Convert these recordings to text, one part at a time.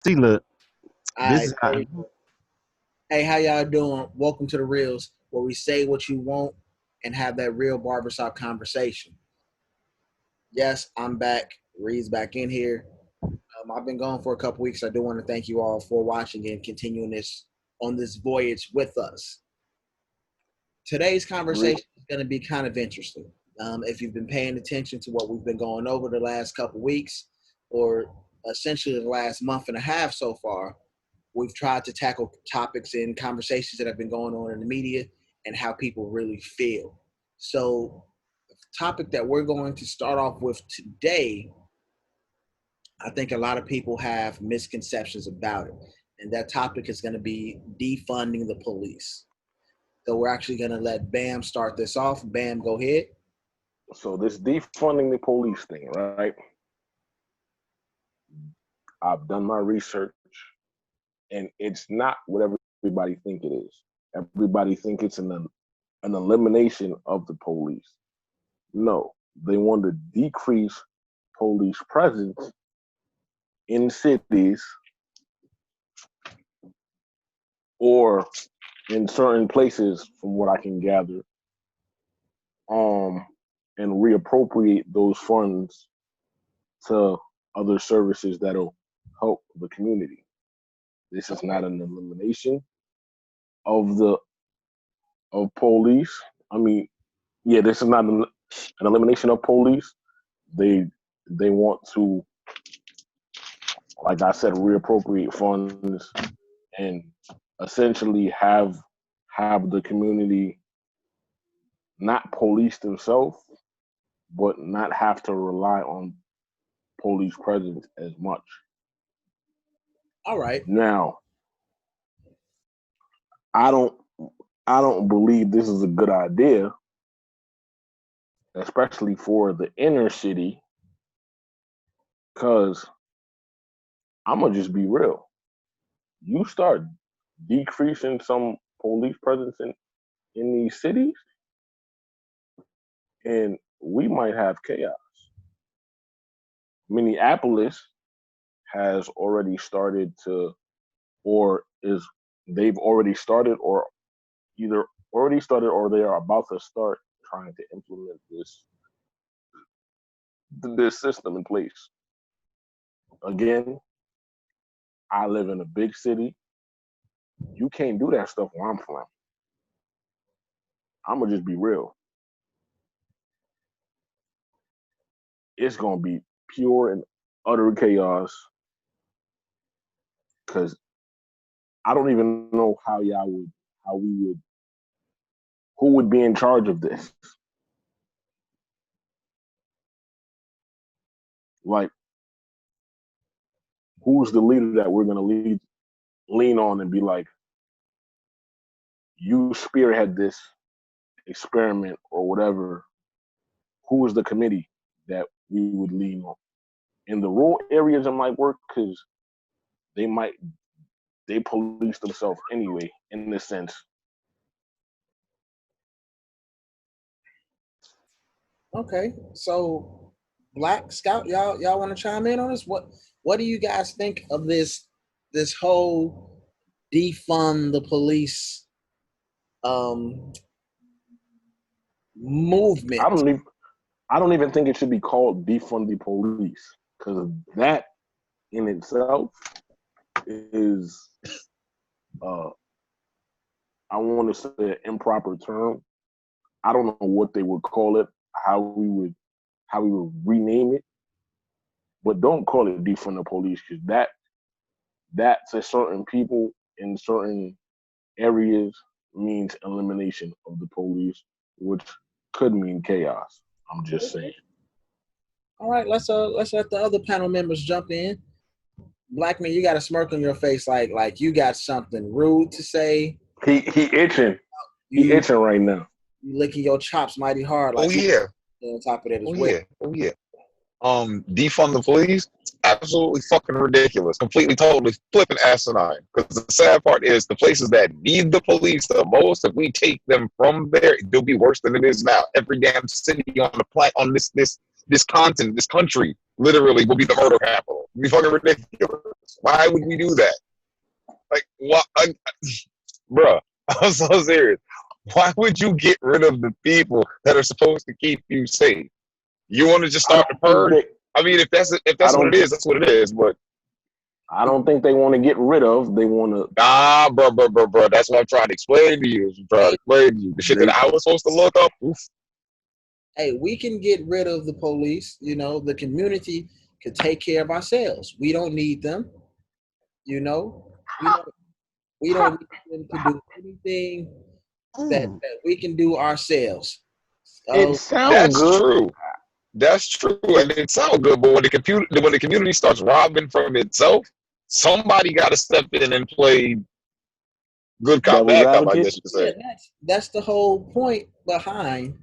See, look, All this right. is how. Hey, how y'all doing? Welcome to the Reels, where we say what you want and have that real barbershop conversation. Yes, I'm back. Reed's back in here. I've been gone for a couple weeks. I do want to thank you all for watching and continuing this on this voyage with us. Today's conversation is going to be kind of interesting. If you've been paying attention to what we've been going over the last couple weeks, or essentially the last month and a half so far, we've tried to tackle topics and conversations that have been going on in the media and how people really feel. So, the topic that we're going to start off with today, I think a lot of people have misconceptions about it. And that topic is going to be defunding the police. So, we're actually going to let Bam start this off. Bam, go ahead. So this defunding the police thing, right? I've done my research, and it's not what everybody think it is. Everybody think it's an elimination of the police. No, they want to decrease police presence in cities or in certain places, from what I can gather, and reappropriate those funds to other services that'll help the community. This is not an elimination of police. I mean, yeah, this is not an elimination of police. They want to, like I said, reappropriate funds and essentially have the community not police themselves, but not have to rely on police presence as much. All right. Now, I don't believe this is a good idea, especially for the inner city, because I'm gonna just be real. You start decreasing some police presence in these cities, and we might have chaos. Minneapolis has already started to, or is they've already started, or either already started or they are about to start trying to implement this system in place. Again, I live in a big city. You can't do that stuff where I'm from. I'm gonna just be real. It's gonna be pure and utter chaos, because I don't even know who would be in charge of this. Like, who's the leader that we're gonna lean on and be like, you spearhead this experiment or whatever? Who is the committee that we would lean on? In the rural areas, it might work because they police themselves anyway, in this sense. Okay. So, Black Scout, y'all want to chime in on this? What do you guys think of this whole defund the police movement? I don't even think it should be called defund the police, because that in itself is I want to say an improper term. I don't know what they would call it, how we would rename it, but don't call it defund the police, because that to certain people in certain areas means elimination of the police, which could mean chaos. I'm just saying. All right, let's let the other panel members jump in. Black man, you got a smirk on your face, like you got something rude to say. He itching. He itching right now. You licking your chops mighty hard. Like, oh yeah. On top of that as Oh well. yeah. Oh yeah. Defund the police? Absolutely fucking ridiculous. Completely, totally flipping asinine. Because the sad part is the places that need the police the most, if we take them from there, it'll be worse than it is now. Every damn city on the planet, on this continent, this country, literally will be the murder capital. It'll be fucking ridiculous. Why would we do that? Like, what, bruh? I'm so serious. Why would you get rid of the people that are supposed to keep you safe? You want to just I start the don't think purge? they. I mean, if that's I what it don't. is, that's what it is. But I don't think they want to get rid of. They want to. nah, bro. That's what I'm trying to explain to you. I'm trying to Hey, explain to you. The shit that They. I was supposed to look up. Oof. hey, we can get rid of the police. You know, the community could take care of ourselves. We don't need them. You know, we don't. We don't need them to do anything that we can do ourselves. It So sound That's good. true. That's true, and it sounds good. But when the community starts robbing from itself, somebody got to step in and play good cop, Devil's bad cop. I advocate. guess you could yeah, say. that's the whole point behind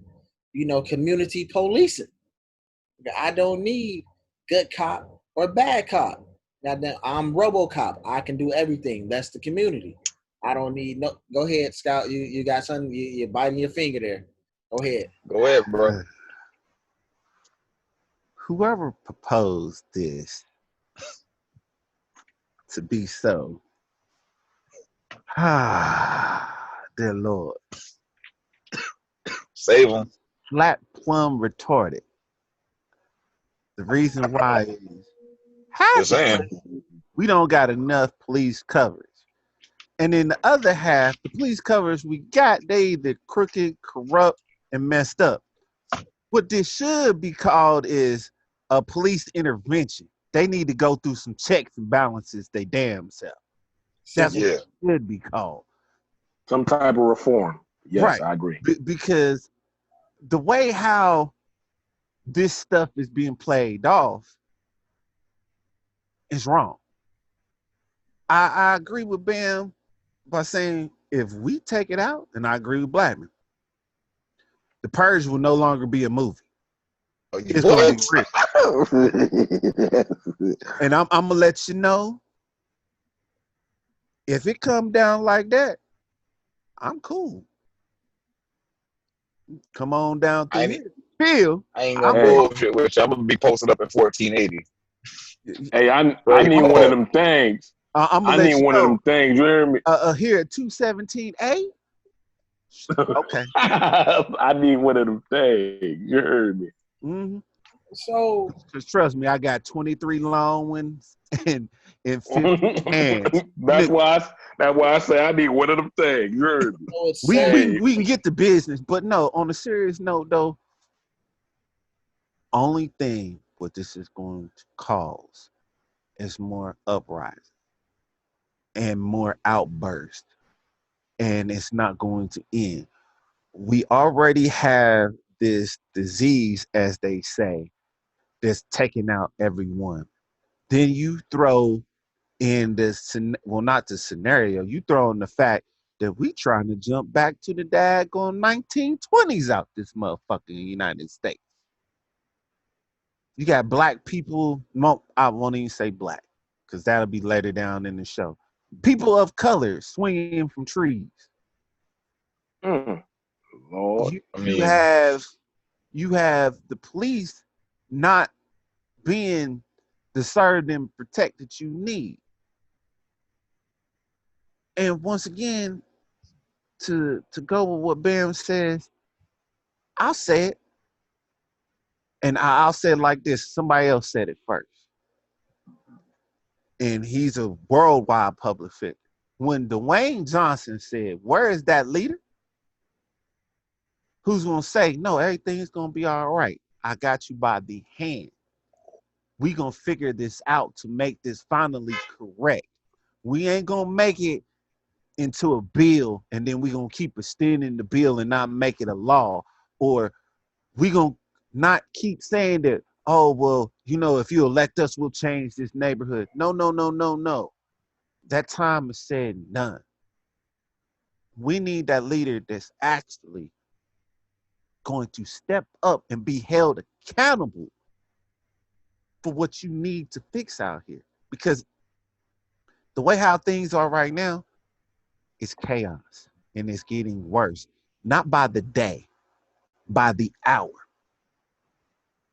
community policing. I don't need good cop or bad cop. Now I'm RoboCop. I can do everything. That's the community. I don't need no. Go ahead, Scout. You got something. You're biting your finger there. Go ahead. Go ahead, bro. Whoever proposed this to be so, dear Lord, Save them. flat plumb retarded. The reason why is half Just the saying. country, we don't got enough police coverage. And in the other half, the police coverage we got, they either crooked, corrupt, and messed up. What this should be called is a police intervention. They need to go through some checks and balances they damn self. That's what Yeah. it should be called. Some type of reform. Yes, Right. I agree. Because the way how this stuff is being played off is wrong. I agree with Bam by saying if we take it out, and I agree with Blackman, the Purge will no longer be a movie. It's going to be What? real. And I'm going to let you know, if it come down like that, I'm cool. Come on down through here. Feel, I ain't I'm gonna Hey, going bullshit with you. I'm gonna be posted up in 1480. hey, I Straight need one of up. them things. I'm I going to need let you one of know, them things. You hear me? here at 217A, okay. I need one of them things. You heard me? Mm-hmm. So Just trust me, I got 23 long ones and 15 hands. that's Look, why. That's why I say I need one of them things. You heard me? so it's we, sad. we, Hey, we can get the business, but no, on a serious note, though, only thing what this is going to cause is more uprising and more outburst, and it's not going to end. We already have this disease, as they say, that's taking out everyone. Then you throw in this, well, not the scenario, you throw in the fact that we trying to jump back to the daggone 1920s out this motherfucking United States. You got black people, I won't even say black, because that'll be later down in the show. People of color swinging from trees. Lord. You, I you mean, have you have the police not being the served and protect that you need. And once again, to go with what Bam says, I'll say it. And I'll say it like this. Somebody else said it first. And he's a worldwide public figure. When Dwayne Johnson said, "Where is that leader?" Who's going to say, "No, everything's going to be all right. I got you by the hand. We going to figure this out to make this finally correct. We ain't going to make it into a bill and then we going to keep extending the bill and not make it a law. Or we going to not keep saying that, oh, well, if you elect us, we'll change this neighborhood." No, no, no, no, no. That time is said and done. We need that leader that's actually going to step up and be held accountable for what you need to fix out here. Because the way how things are right now, it's chaos and it's getting worse. Not by the day, by the hour.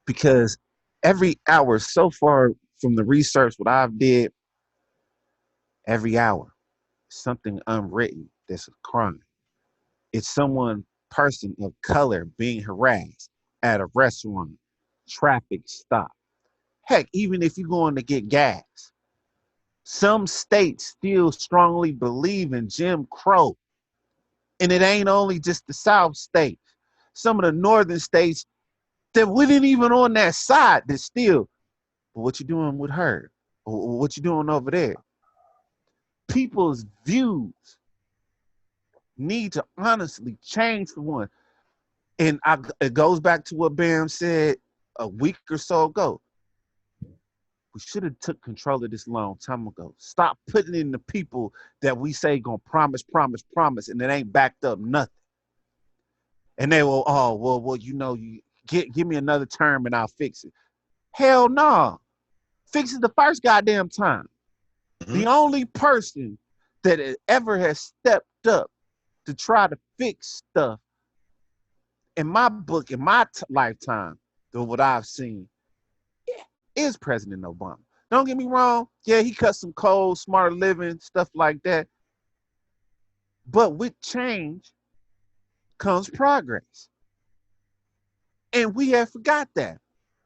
Because every hour so far from the research what I've did, Every hour, something unwritten that's a crime. It's someone, person of color being harassed at a restaurant, traffic stop. Heck, even if you're going to get gas, some states still strongly believe in Jim Crow. And it ain't only just the South states. Some of the northern states that wasn't even on that side that still, but what you doing with her? Or what you doing over there? People's views need to honestly change for one. And it goes back to what Bam said a week or so ago. We should have took control of this a long time ago. Stop putting in the people that we say gonna promise, promise, promise, and it ain't backed up nothing. And they will, oh, well, you give me another term and I'll fix it. Hell no. Nah. Fix it the first goddamn time. Mm-hmm. The only person that ever has stepped up to try to fix stuff in my book, in my lifetime, than what I've seen, is President Obama. Don't get me wrong. Yeah, he cut some codes, smarter living, stuff like that. But with change comes progress. And we have forgot that.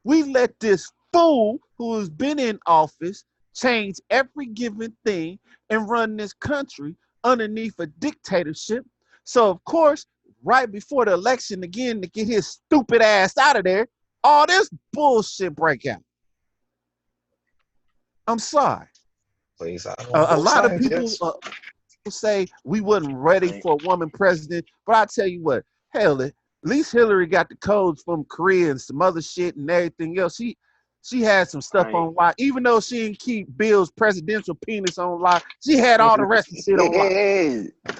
We let this fool who has been in office change every given thing and run this country underneath a dictatorship. So, of course, right before the election again, to get his stupid ass out of there, all this bullshit break out. I'm sorry. Please, A lot of people say we wasn't ready for a woman president, but I tell you what, hell, at least Hillary got the codes from Korea and some other shit and everything else. She had some stuff on lock, even though she didn't keep Bill's presidential penis on lock. She had all the rest of the shit on lock.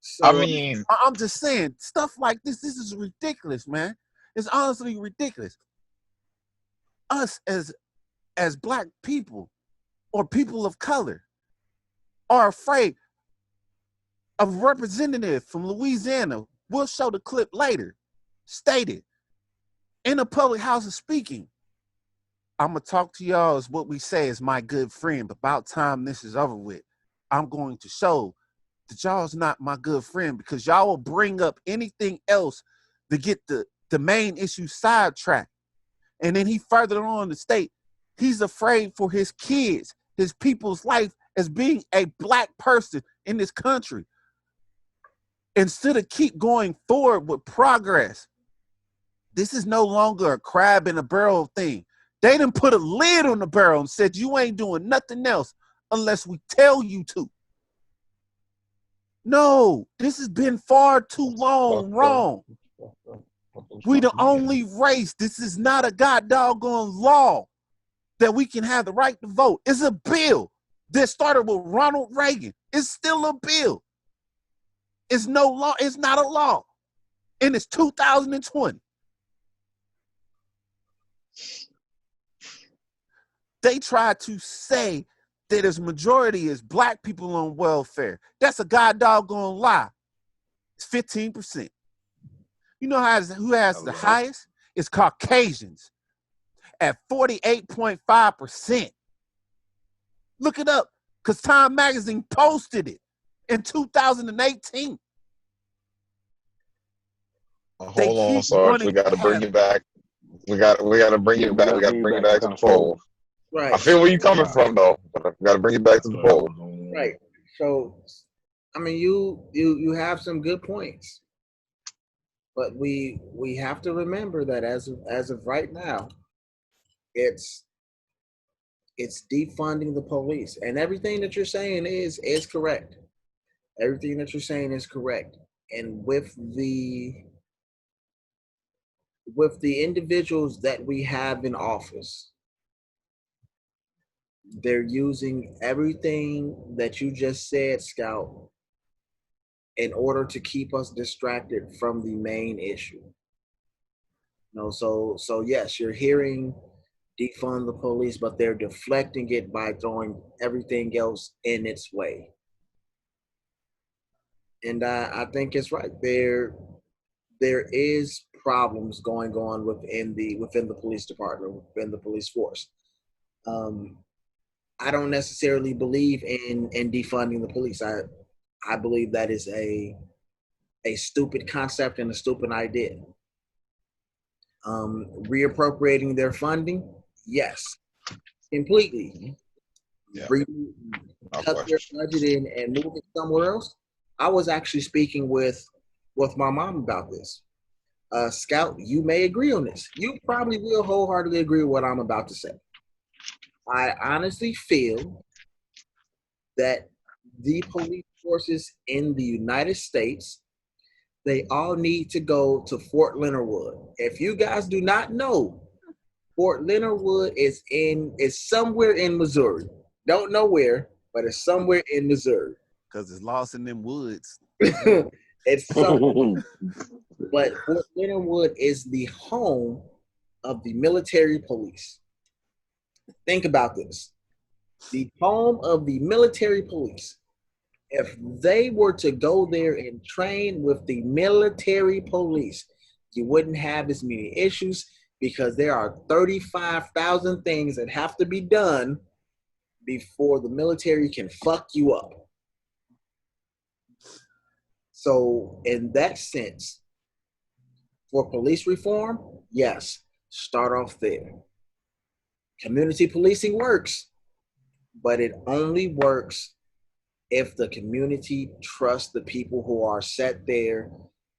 So, I mean, I'm just saying, stuff like this is ridiculous, man. It's honestly ridiculous. Us as Black people or people of color are afraid of a representative from Louisiana. We'll show the clip later. Stated in a public house of speaking, I'm going to talk to y'all as what we say is my good friend, but about time this is over with, I'm going to show that y'all's not my good friend because y'all will bring up anything else to get the main issue sidetracked. And then he further on to state, he's afraid for his kids, his people's life as being a Black person in this country. Instead of keep going forward with progress, this is no longer a crab in a barrel thing. They done put a lid on the barrel and said, you ain't doing nothing else unless we tell you to. No, this has been far too long wrong. We the only race. This is not a god doggone law that we can have the right to vote. It's a bill that started with Ronald Reagan. It's still a bill. It's no law. It's not a law. And it's 2020. They try to say that his majority is Black people on welfare. That's a god doggone lie. It's 15%. You know who has the highest? It's Caucasians at 48.5%. Look it up, because Time Magazine posted it in 2018. Hold on, Sarge. We got to bring you back. We got to bring you back. We got to bring you back to the fold. Right. I feel where you're coming from, though. But we got to bring you back to the fold. Right. So, I mean, you have some good points, but we have to remember that as of right now, it's defunding the police, and everything that you're saying is correct. Everything that you're saying is correct, and with the individuals that we have in office, they're using everything that you just said, Scout, in order to keep us distracted from the main issue. No, so yes, you're hearing defund the police, but they're deflecting it by throwing everything else in its way. And I think it's right. There is problems going on within the police department, within the police force. I don't necessarily believe in defunding the police. I believe that is a stupid concept and a stupid idea. Reappropriating their funding, yes, completely. Yeah. Cut their budget in and move it somewhere else. I was actually speaking with my mom about this. Scout, you may agree on this. You probably will wholeheartedly agree with what I'm about to say. I honestly feel that the police forces in the United States, they all need to go to Fort Leonard Wood. If you guys do not know, Fort Leonard Wood is somewhere in Missouri. Don't know where, but it's somewhere in Missouri. Because it's lost in them woods. It's somewhere. But Fort Leonard Wood is the home of the military police. Think about this. The home of the military police. If they were to go there and train with the military police, you wouldn't have as many issues because there are 35,000 things that have to be done before the military can fuck you up. So in that sense, for police reform, yes, start off there. Community policing works, but it only works if the community trusts the people who are set there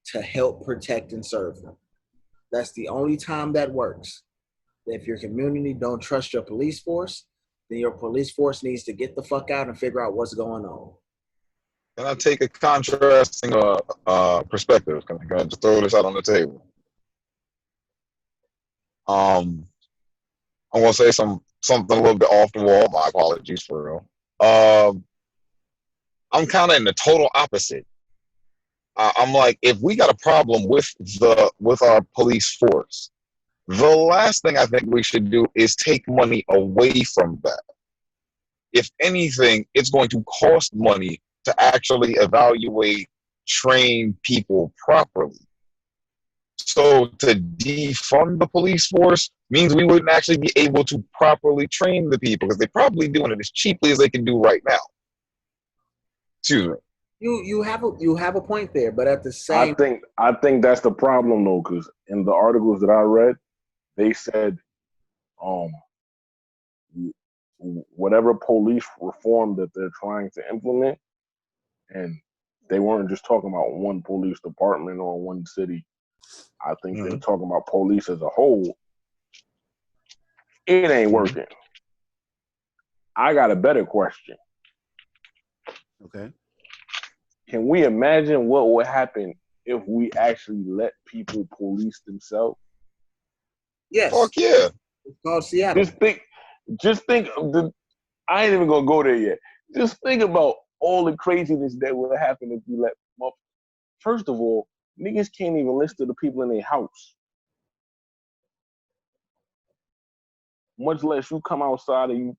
to help protect and serve them. That's the only time that works. If your community don't trust your police force, then your police force needs to get the fuck out and figure out what's going on. Can I take a contrasting perspective? Can I just throw this out on the table? I'm gonna say something a little bit off the wall. My apologies for real. I'm kind of in the total opposite. I'm like, if we got a problem with our police force, the last thing I think we should do is take money away from that. If anything, it's going to cost money to actually evaluate, train people properly. So to defund the police force means we wouldn't actually be able to properly train the people because they're probably doing it as cheaply as they can do right now. Excuse me. You have a point there, but at the same, I think that's the problem though, because in the articles that I read, they said, whatever police reform that they're trying to implement, and they weren't just talking about one police department or one city. I think they're talking about police as a whole. It ain't working. I got a better question. Okay. Can we imagine what would happen if we actually let people police themselves? yes. Fuck yeah. It's called Seattle. Just think of I ain't even gonna go there yet. Just think about all the craziness that would happen if we let them up. First of all, niggas can't even listen to the people in their house. Much less you come outside and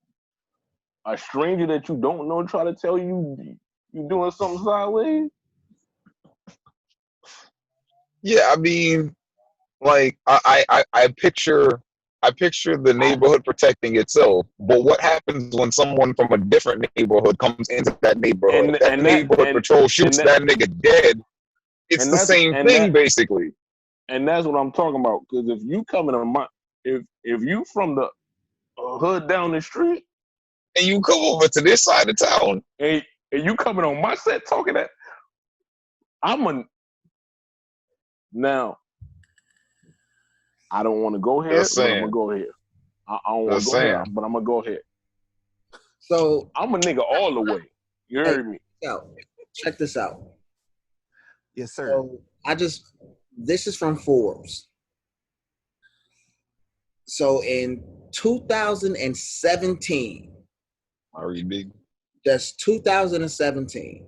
a stranger that you don't know try to tell you doing something sideways. Yeah, I mean, like I picture the neighborhood protecting itself, but what happens when someone from a different neighborhood comes into that neighborhood? That neighborhood patrol shoots that nigga dead. It's the same thing, basically. And that's what I'm talking about. Because if you come in if you from the hood down the street, and you come over to this side of town, and you coming on my set talking that, now. I don't want to go here, but I'm gonna go here. I don't want to go here, but I'm gonna go here. So I'm a nigga all the way. You heard me? Check this out. Yes, sir. So this is from Forbes. So in 2017, that's 2017.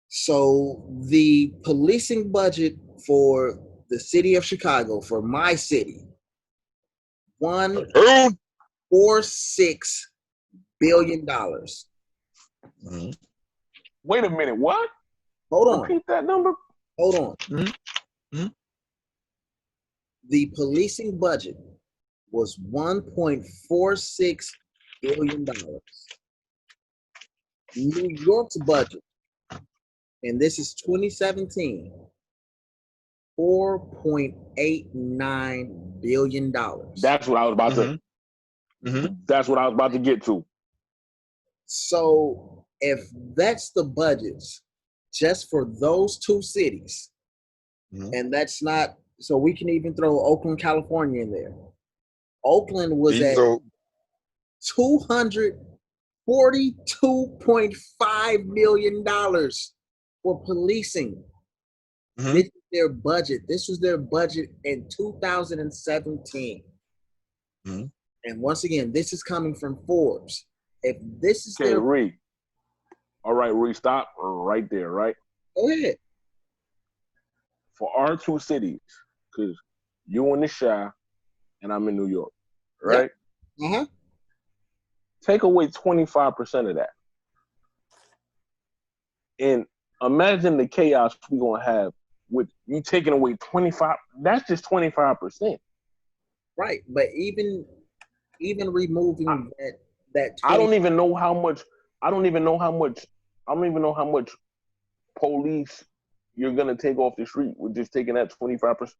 So the policing budget for the city of Chicago, for my city, $1.46 billion. Mm-hmm. Wait a minute, what? Hold on. Repeat that number. Hold on. Mm-hmm. The policing budget was $1.46 billion. New York's budget, and this is 2017, $4.89 billion. That's what I was about to. That's what I was about to get to. So if that's the budgets just for those two cities, and that's not, so we can even throw Oakland, California in there. Oakland was at $242.5 million for policing. This is their budget. This was their budget in 2017. And once again, this is coming from Forbes. If this is their Reed. All right, Reed, stop right there, right? Go ahead. For our two cities, because you in the Chi and I'm in New York, right? Yep. Take away 25% of that. And imagine the chaos we're going to have with you taking away 25. That's just 25%. Right. But even removing that 20, I don't even know how much police you're going to take off the street with just taking that 25%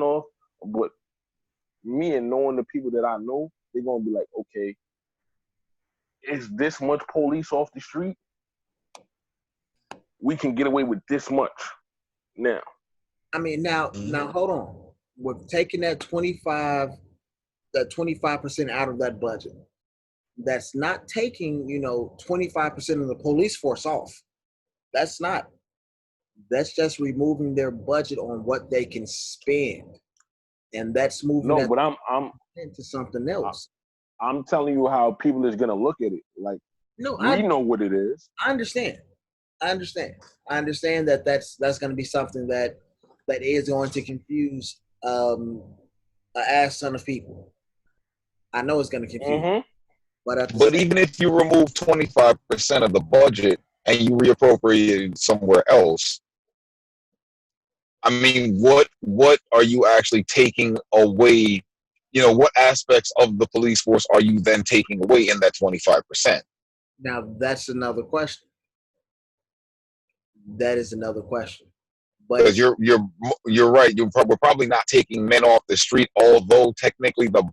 off. But me and knowing the people that I know, they're going to be like, okay, is this much police off the street? We can get away with this much now. I mean, now hold on. We're taking that 25% out of that budget. That's not taking, 25% of the police force off. That's just removing their budget on what they can spend. And that's moving I'm into something else. I'm telling you how people is gonna look at it. Like, we know what it is. I understand that that's going to be something that is going to confuse an ass ton of people. I know it's going to confuse. But even if you remove 25% of the budget and you reappropriate it somewhere else, I mean, what are you actually taking away? What aspects of the police force are you then taking away in that 25%? Now, that's another question. That is another question. Because you're right. We're probably not taking men off the street, although technically the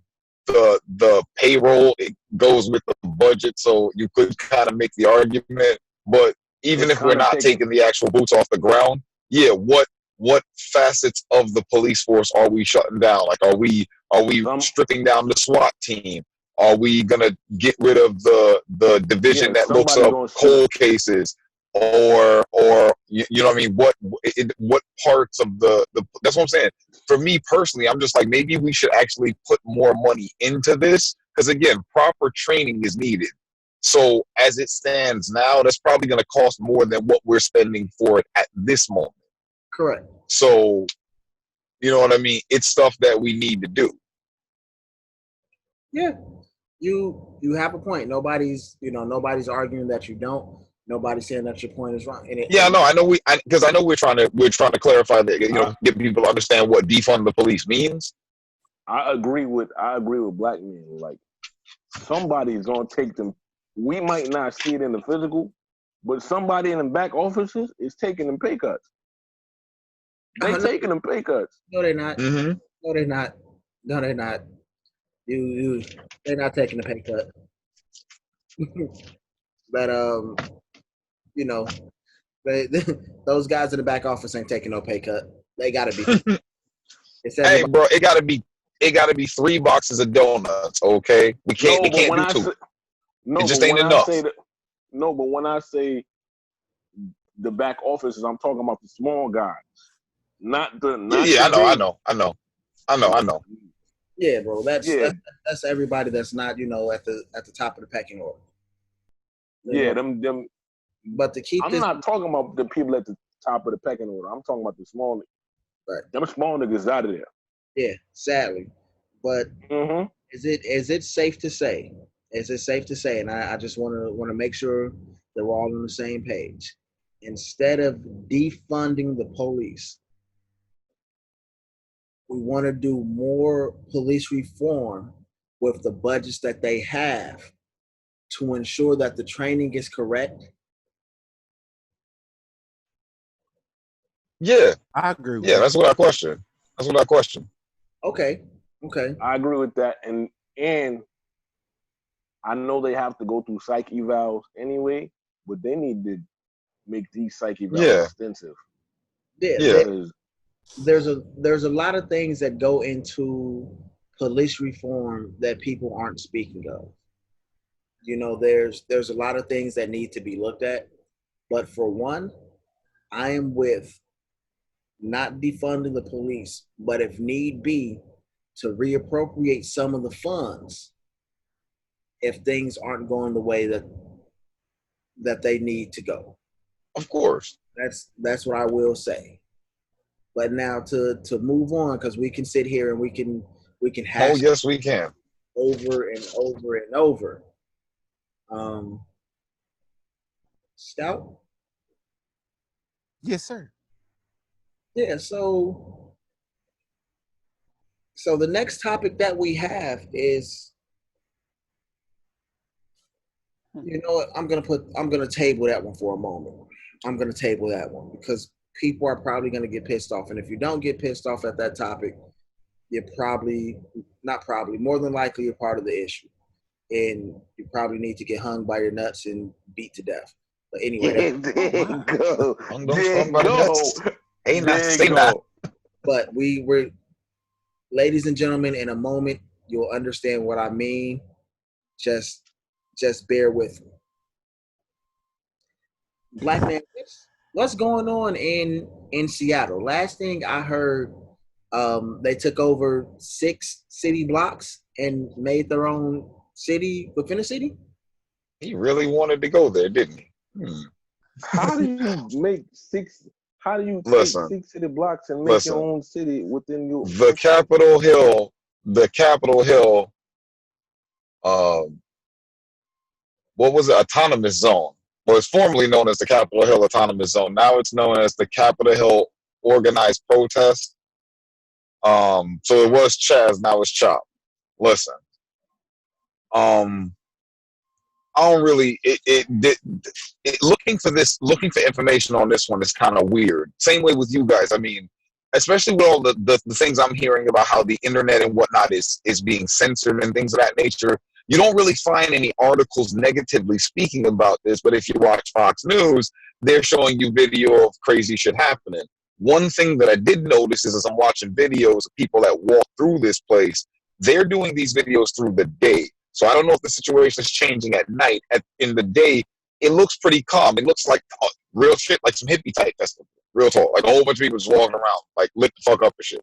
payroll, it goes with the budget, so you could kind of make the argument. But even if we're not taking the actual boots off the ground, what facets of the police force are we shutting down? Like, are we stripping down the SWAT team? Are we gonna get rid of the division that looks up cold cases? Or you know what I mean? What parts of the that's what I'm saying. For me personally, I'm just like, maybe we should actually put more money into this, because again, proper training is needed. So as it stands now, that's probably going to cost more than what we're spending for it at this moment. Correct. So, you know what I mean? It's stuff that we need to do. Yeah, you have a point. Nobody's arguing that you don't. Nobody's saying that your point is wrong. I know we're trying to clarify that, get people to understand what defund the police means. I agree with Black men. Like, somebody's gonna take them. We might not see it in the physical, but somebody in the back offices is taking them pay cuts. Taking them pay cuts. No, they're not. Mm-hmm. No, they're not. No, they're not. They're not taking a pay cut. But those guys in the back office ain't taking no pay cut. They gotta be. Hey, bro, it gotta be 3 boxes of donuts. Okay, we can't do 2. It just ain't enough. But when I say the back offices, I'm talking about the small guys, not the. I know. Yeah, bro. That's everybody that's not at the top of the pecking order. Yeah, them. But I'm not talking about the people at the top of the pecking order. I'm talking about the small. Right. Them small niggas out of there. Yeah, sadly. But is it safe to say? Is it safe to say? And I just want to make sure that we're all on the same page. Instead of defunding the police, we want to do more police reform with the budgets that they have, to ensure that the training is correct? Yeah, I agree with yeah. that. That's what I question. That's what I question. Okay, okay. I agree with that, and I know they have to go through psych evals anyway, but they need to make these psych evals Yeah, extensive Yeah, yeah. because there's a lot of things that go into police reform that people aren't speaking of. You know, there's a lot of things that need to be looked at. But for one, I am with not defunding the police, but if need be, to reappropriate some of the funds if things aren't going the way that they need to go. Of course. That's what I will say. But now to move on, because we can sit here and we can Oh, hash yes, we can. over and over and over. Um, Stout, Yes, sir. yeah. So the next topic that we have is, you know what, I'm gonna table that one for a moment. I'm gonna table that one because people are probably gonna get pissed off, and if you don't get pissed off at that topic, you're probably not probably more than likely you're part of the issue, and you probably need to get hung by your nuts and beat to death. But anyway, there you go, Don't there you somebody go, else. Ain't not there say you that. go. but we're ladies and gentlemen, in a moment you'll understand what I mean. Just just bear with me. Black man, what's going on in Seattle? Last thing I heard, they took over 6 city blocks and made their own city within a city. He really wanted to go there, didn't he? Hmm. How do you make six? How do you take Listen, 6 city blocks and make your listen. own city within your The own city? Capitol Hill, the Capitol Hill, um, what was it? Autonomous Zone. Well, it's formerly known as the Capitol Hill Autonomous Zone. Now it's known as the Capitol Hill Organized Protest. So it was Chaz, now it's Chop. Listen, um, I don't really looking for information on this one is kind of weird. Same way with you guys. I mean, especially with all the things I'm hearing about how the internet and whatnot is being censored and things of that nature. You don't really find any articles negatively speaking about this, but if you watch Fox News, they're showing you video of crazy shit happening. One thing that I did notice is as I'm watching videos of people that walk through this place, they're doing these videos through the day. So I don't know if the situation is changing at night. In the day, it looks pretty calm. It looks like real shit, like some hippie type festival. Real talk. Like a whole bunch of people just walking around, like lit the fuck up and shit.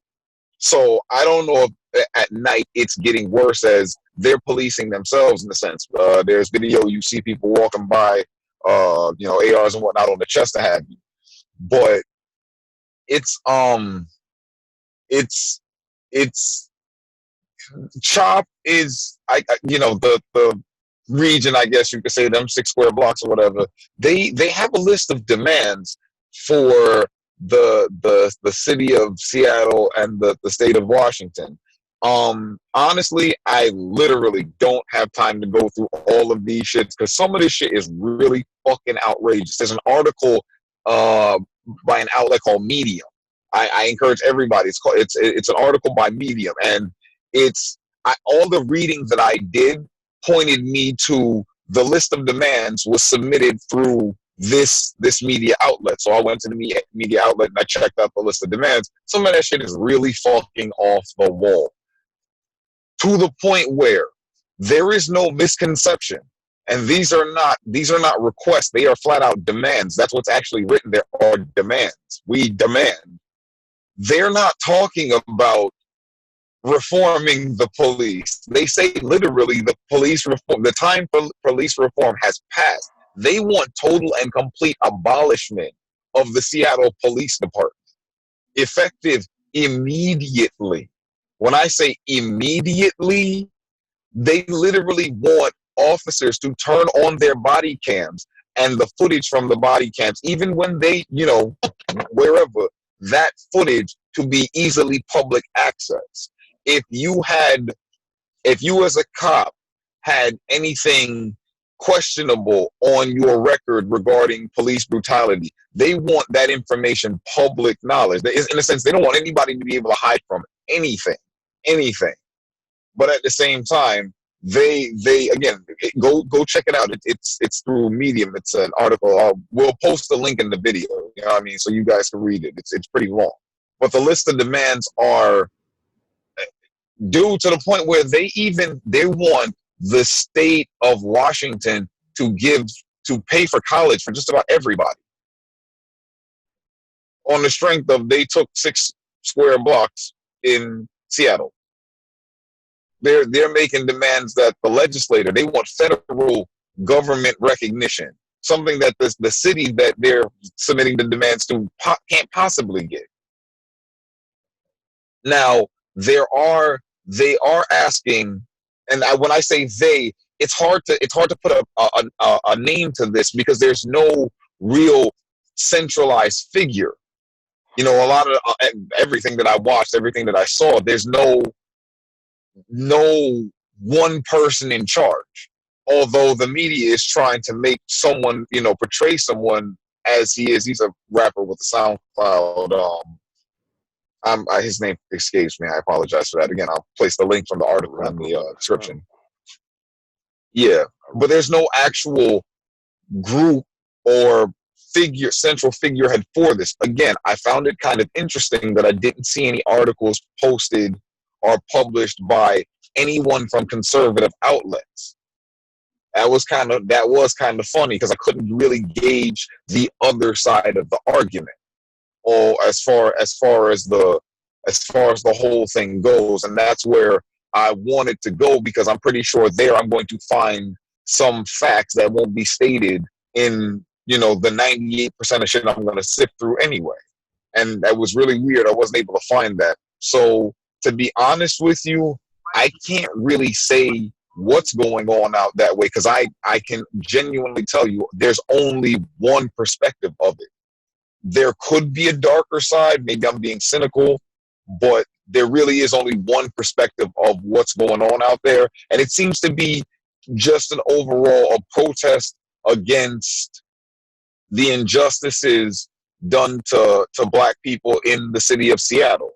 So I don't know if at night it's getting worse as they're policing themselves in a sense. There's video you see people walking by, ARs and whatnot on the chest to have you. But it's it's it's Chop is the region, I guess you could say, them 6 square blocks or whatever. They have a list of demands for the city of Seattle and the state of Washington. Honestly, I literally don't have time to go through all of these shits because some of this shit is really fucking outrageous. There's an article by an outlet called Medium. I encourage everybody. It's an article by Medium, and all the reading that I did pointed me to the list of demands was submitted through this media outlet. So I went to the media outlet and I checked out the list of demands. Some of that shit is really fucking off the wall to the point where there is no misconception. And these are not requests. They are flat out demands. That's what's actually written there are demands. We demand. They're not talking about reforming the police. They say literally the police reform, the time for police reform has passed. They want total and complete abolishment of the Seattle Police Department, effective immediately. When I say immediately, they literally want officers to turn on their body cams and the footage from the body cams, even when they, wherever, that footage to be easily public access. If you as a cop had anything questionable on your record regarding police brutality. They want that information public knowledge. In a sense, they don't want anybody to be able to hide from anything. But at the same time, they again, go check it out. It's through Medium. It's an article. We'll post the link in the video. You know what I mean, so you guys can read it. It's pretty long, but the list of demands are due to the point where they want the state of Washington to pay for college for just about everybody on the strength of they took 6 square blocks in Seattle. They're making demands that the legislator, they want federal government recognition, something that the city that they're submitting the demands to can't possibly get. Now they are asking, and when I say they, it's hard to put a name to this because there's no real centralized figure. You know, a lot of everything that I watched, everything that I saw, there's no one person in charge. Although the media is trying to make someone, you know, portray someone as he is. He's a rapper with a SoundCloud. His name escapes me. I apologize for that. Again, I'll place the link from the article in the description. Yeah, but there's no actual group or central figurehead for this. Again, I found it kind of interesting that I didn't see any articles posted or published by anyone from conservative outlets. That was kind of funny because I couldn't really gauge the other side of the argument, or as far as the whole thing goes. And that's where I wanted to go, because I'm pretty sure there I'm going to find some facts that won't be stated in, you know, the 98% of shit I'm going to sift through anyway. And that was really weird. I wasn't able to find that. So to be honest with you, I can't really say what's going on out that way, because I can genuinely tell you there's only one perspective of it. There could be a darker side. Maybe I'm being cynical, but there really is only one perspective of what's going on out there. And it seems to be just an overall protest against the injustices done to black people in the city of Seattle.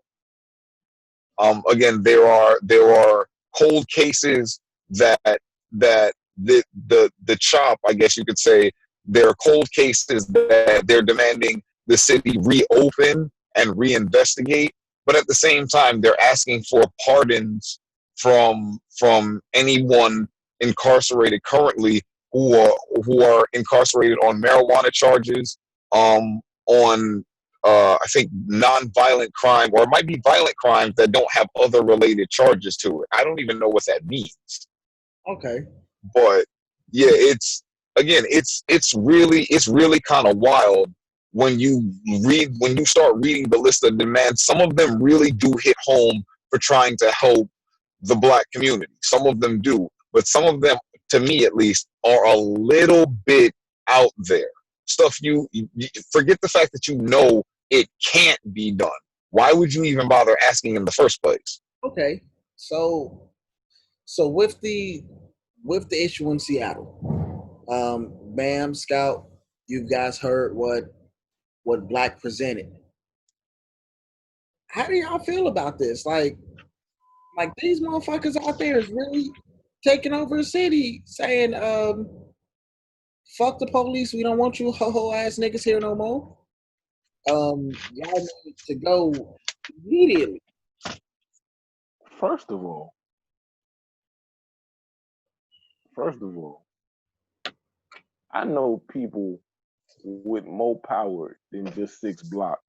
Again, there are cold cases that the CHOP, I guess you could say, there are cold cases that they're demanding the city reopen and reinvestigate, but at the same time they're asking for pardons from anyone incarcerated currently who are incarcerated on marijuana charges, on I think non-violent crime, or it might be violent crimes that don't have other related charges to it. I don't even know what that means. Okay. But yeah, it's really kind of wild when you start reading the list of demands. Some of them really do hit home for trying to help the black community. Some of them do, but some of them, to me at least, are a little bit out there. Stuff you forget the fact that you know it can't be done. Why would you even bother asking in the first place? Okay, so with the issue in Seattle, Bam, Scout, you guys heard what Black presented. How do y'all feel about this? Like these motherfuckers out there is really taking over the city, saying, fuck the police, we don't want you ho-ho ass niggas here no more. Y'all need to go immediately. First of all, I know people with more power than just 6 blocks.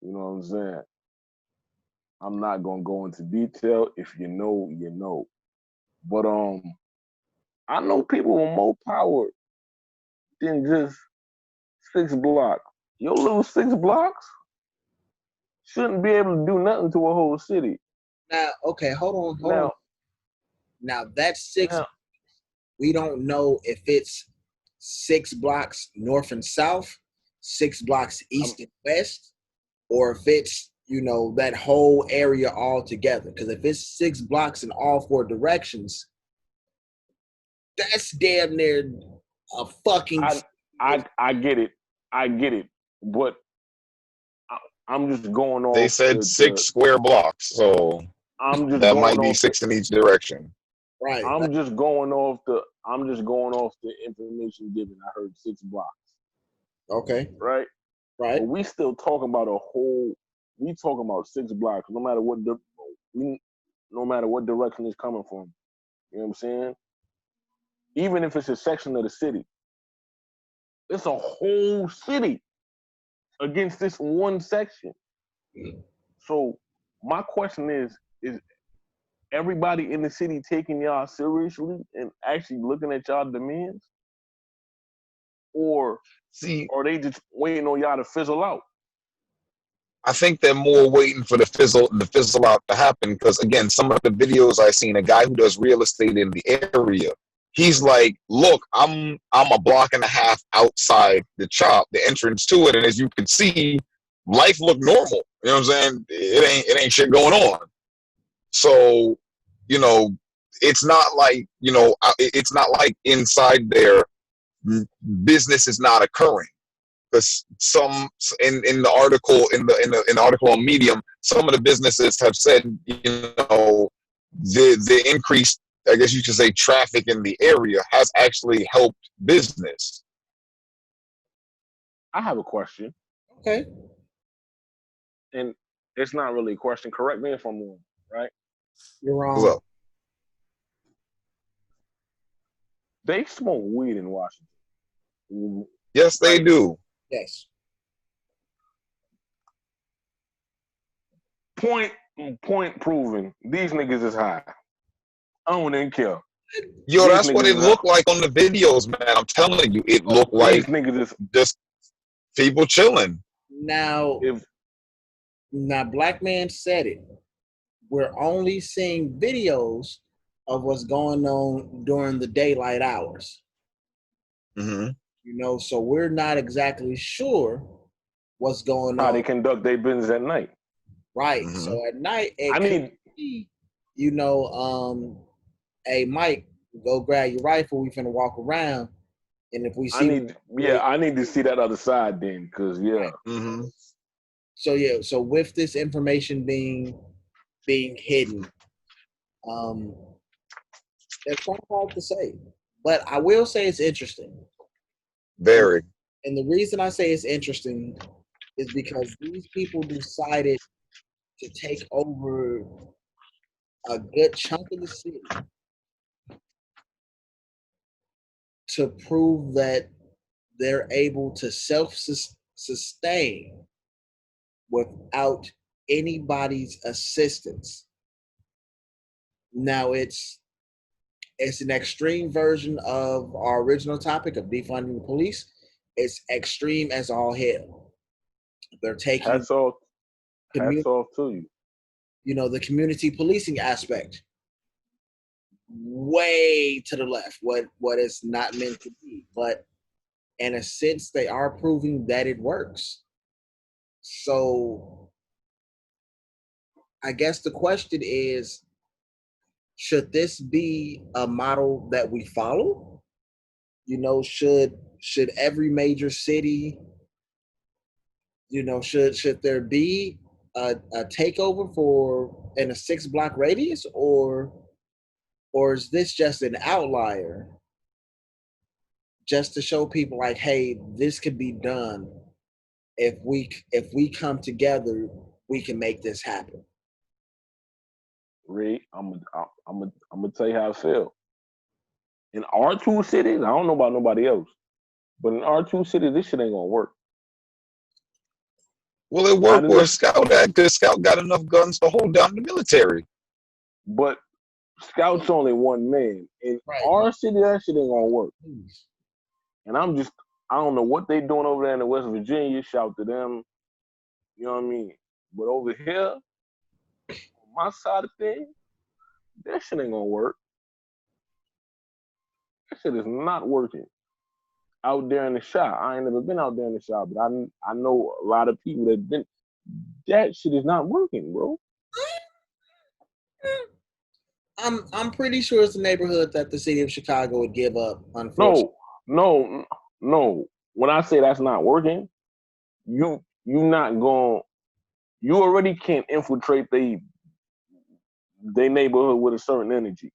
You know what I'm saying? I'm not gonna go into detail. If you know, you know. But I know people with more power than just 6 blocks. Your little 6 blocks shouldn't be able to do nothing to a whole city. Now, okay, hold on. Now that's 6. Now, we don't know if it's 6 blocks north and south, 6 blocks east and west, or if it's, you know, that whole area all together. Because if it's 6 blocks in all 4 directions, That's damn near a fucking. I get it. I get it. But I'm just going They off said 6 square blocks, so I'm just that going might be off 6 in each direction. Right. I'm just going off the information given. I heard 6 blocks. Okay. Right? Right. But we still talking about we talking about 6 blocks, no matter what direction it's coming from. You know what I'm saying? Even if it's a section of the city. It's a whole city against this one section. So my question is everybody in the city taking y'all seriously and actually looking at y'all demands? Or are they just waiting on y'all to fizzle out? I think they're more waiting for the fizzle out to happen, because again, some of the videos I've seen, a guy who does real estate in the area, he's like, look, I'm a block and a half outside the entrance to it, and as you can see, life look normal. You know what I'm saying? It ain't shit going on. So, you know, it's not like, you know, it's not like inside there business is not occurring. Because some in the article in the article on Medium, some of the businesses have said, you know, the increased, I guess you could say, traffic in the area has actually helped business. I have a question. Okay. And it's not really a question. Correct me if I'm wrong, right? You're wrong. What's up? They smoke weed in Washington. Yes, they do. Yes. Point proven. These niggas is high. I don't even care. Yo, that's what it looked like on the videos, man. I'm telling you, it looked like niggas is just people chilling. Now, Black Man said it. We're only seeing videos of what's going on during the daylight hours. Mm-hmm. You know, so we're not exactly sure what's going on. How they conduct their business at night. Right. Mm-hmm. So at night, be, you know, hey, Mike, go grab your rifle. We finna walk around. And if we see... I need to see that other side then, because, yeah. Mm-hmm. So with this information being hidden, it's kind of hard to say. But I will say it's interesting. Very. And the reason I say it's interesting is because these people decided to take over a good chunk of the city to prove that they're able to self-sustain without anybody's assistance. Now it's an extreme version of our original topic of defunding the police. It's extreme as all hell. They're taking hats off to you. You know, the community policing aspect way to the left, what it's not meant to be. But in a sense, they are proving that it works. So I guess the question is, should this be a model that we follow? You know, should every major city, you know, should there be a takeover for in a 6-block radius, or is this just an outlier just to show people like, hey, this could be done. If we come together, we can make this happen. Ray, I'm gonna tell you how I feel. In our 2 cities, I don't know about nobody else, but in our 2 cities, this shit ain't gonna work. Well, it worked with Scout Act because Scout got enough guns to hold down the military. But Scout's only one man. In our city, that shit ain't gonna work. And I don't know what they doing over there in West Virginia. Shout to them. You know what I mean? But over here, on my side of things, that shit ain't gonna work. That shit is not working. Out there in the shop, I ain't never been out there in the shop, but I know a lot of people that been. That shit is not working, bro. I'm pretty sure it's the neighborhood that the city of Chicago would give up. Unfortunately, No. When I say that's not working, you not going. You already can't infiltrate they neighborhood with a certain energy.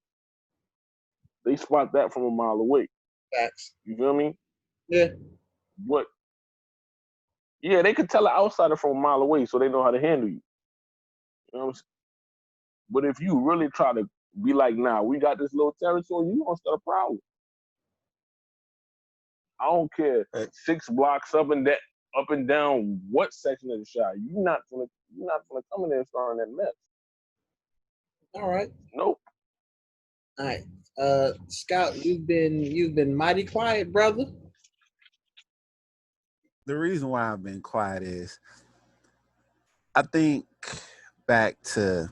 They spot that from a mile away. facts. You feel me? Yeah, But yeah, they could tell an outsider from a mile away, so they know how to handle you. You know what I'm saying? But if you really try to be like, nah, we got this little territory, you gonna start a problem. I don't care. 6 blocks up and down what section of the shot. You're not gonna come in there and start that mess. all right. Nope. All right. Scout, you've been mighty quiet, brother. The reason why I've been quiet is I think back to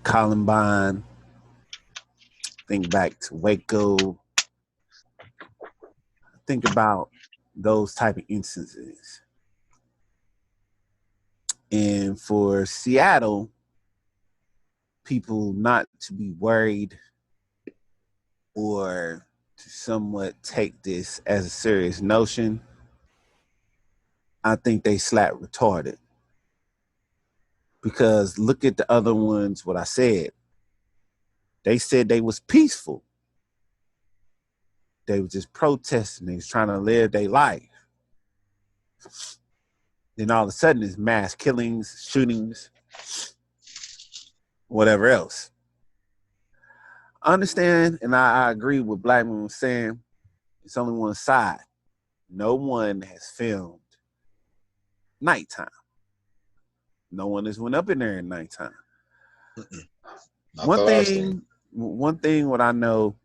Columbine, think back to Waco, think about those type of instances. And for Seattle, people not to be worried or to somewhat take this as a serious notion, I think they slap retarded. Because look at the other ones, what I said. They said they was peaceful. They were just protesting. They was trying to live their life. Then all of a sudden it's mass killings, shootings, whatever else. I understand, and I agree with Blackman was saying, it's only one side. No one has filmed nighttime. No one has went up in there at nighttime. One thing what I know,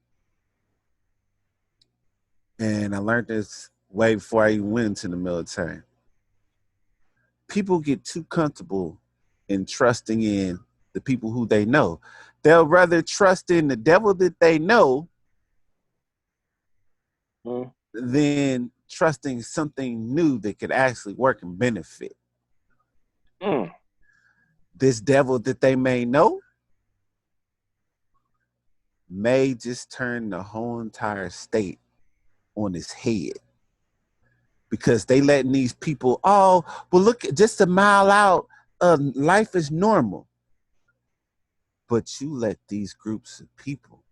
and I learned this way before I even went into the military. People get too comfortable in trusting in the people who they know. They'll rather trust in the devil that they know than trusting something new that could actually work and benefit. This devil that they may know may just turn the whole entire state on its head. Because they letting these people, well, look, just a mile out, life is normal. But you let these groups of people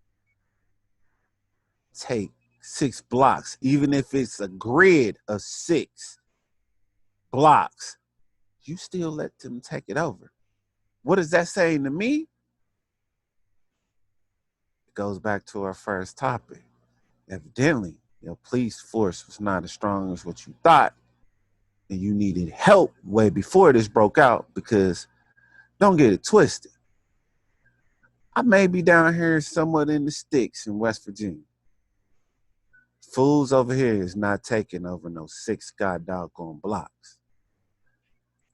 take 6 blocks, even if it's a grid of 6 blocks, you still let them take it over. What is that saying to me? It goes back to our first topic. Evidently, your police force was not as strong as what you thought, and you needed help way before this broke out, because don't get it twisted. I may be down here somewhat in the sticks in West Virginia. Fools over here is not taking over no 6 god doggone blocks.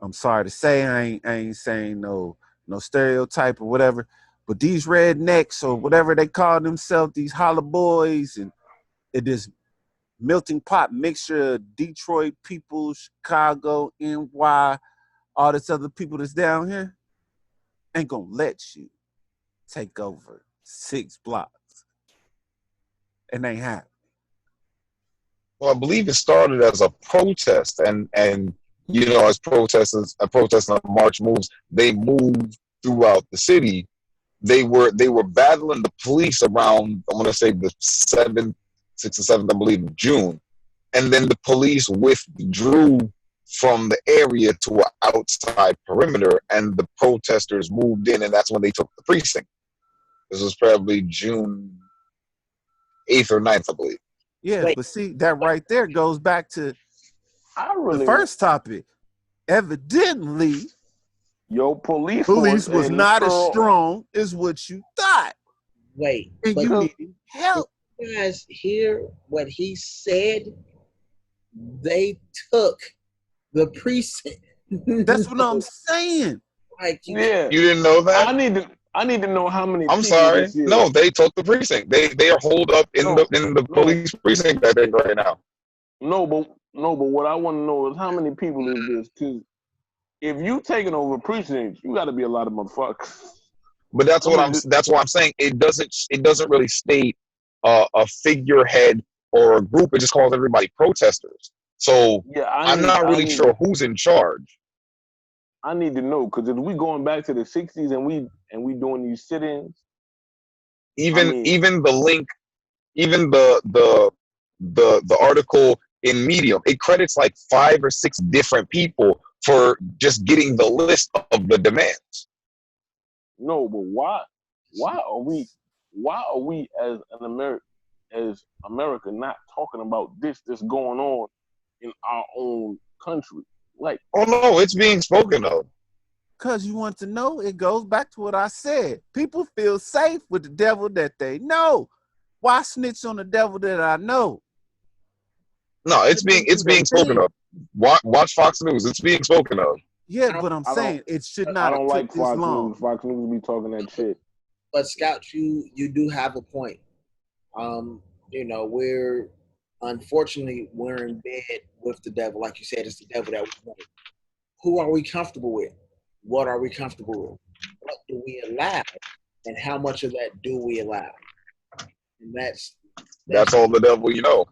I'm sorry to say, I ain't saying no stereotype or whatever, but these rednecks or whatever they call themselves, these holler boys, and it is melting pot mixture of Detroit people, Chicago, NY, all this other people that's down here, ain't gonna let you take over 6 blocks. It ain't happening. Well, I believe it started as a protest, and you know, as protesters, a protest and a march moves, they moved throughout the city. They were battling the police around, I want to say the 6th or 7th, I believe, of June, and then the police withdrew from the area to an outside perimeter, and the protesters moved in, and that's when they took the precinct. This was probably June 8th or 9th, I believe. Yeah, but see, that right there goes back to the first topic. Evidently, your police was not as strong as what you thought. Wait, and you needed help. You guys hear what he said? They took the precinct. That's what I'm saying. Like, you didn't know that? I need to know how many. I'm sorry. No, they took the precinct. They are holed up in the police precinct, I think, right now. No, but what I want to know is how many people is this? Because if you taking over precincts, you got to be a lot of motherfuckers. But that's why I'm saying it doesn't really state a figurehead or a group. It just calls everybody protesters. So Yeah, I'm not really sure who's in charge. I need to know, because if we going back to the '60s and we doing these sit-ins, Even the link, even the article in Medium, it credits like 5 or 6 different people for just getting the list of the demands. no, but why are we as America not talking about this that's going on in our own country? Like, oh no, it's being spoken of. Because you want to know, it goes back to what I said. People feel safe with the devil that they know. Why snitch on the devil that I know? No, it's being spoken of. Watch Fox News. It's being spoken of. Yeah, but I'm saying it should not have took this long. News. Fox News be talking that shit. But Scout, you do have a point. We're unfortunately we're in bed with the devil. Like you said, it's the devil that we know. Who are we comfortable with? What are we comfortable with? What do we allow? And how much of that do we allow? And that's all the devil you know.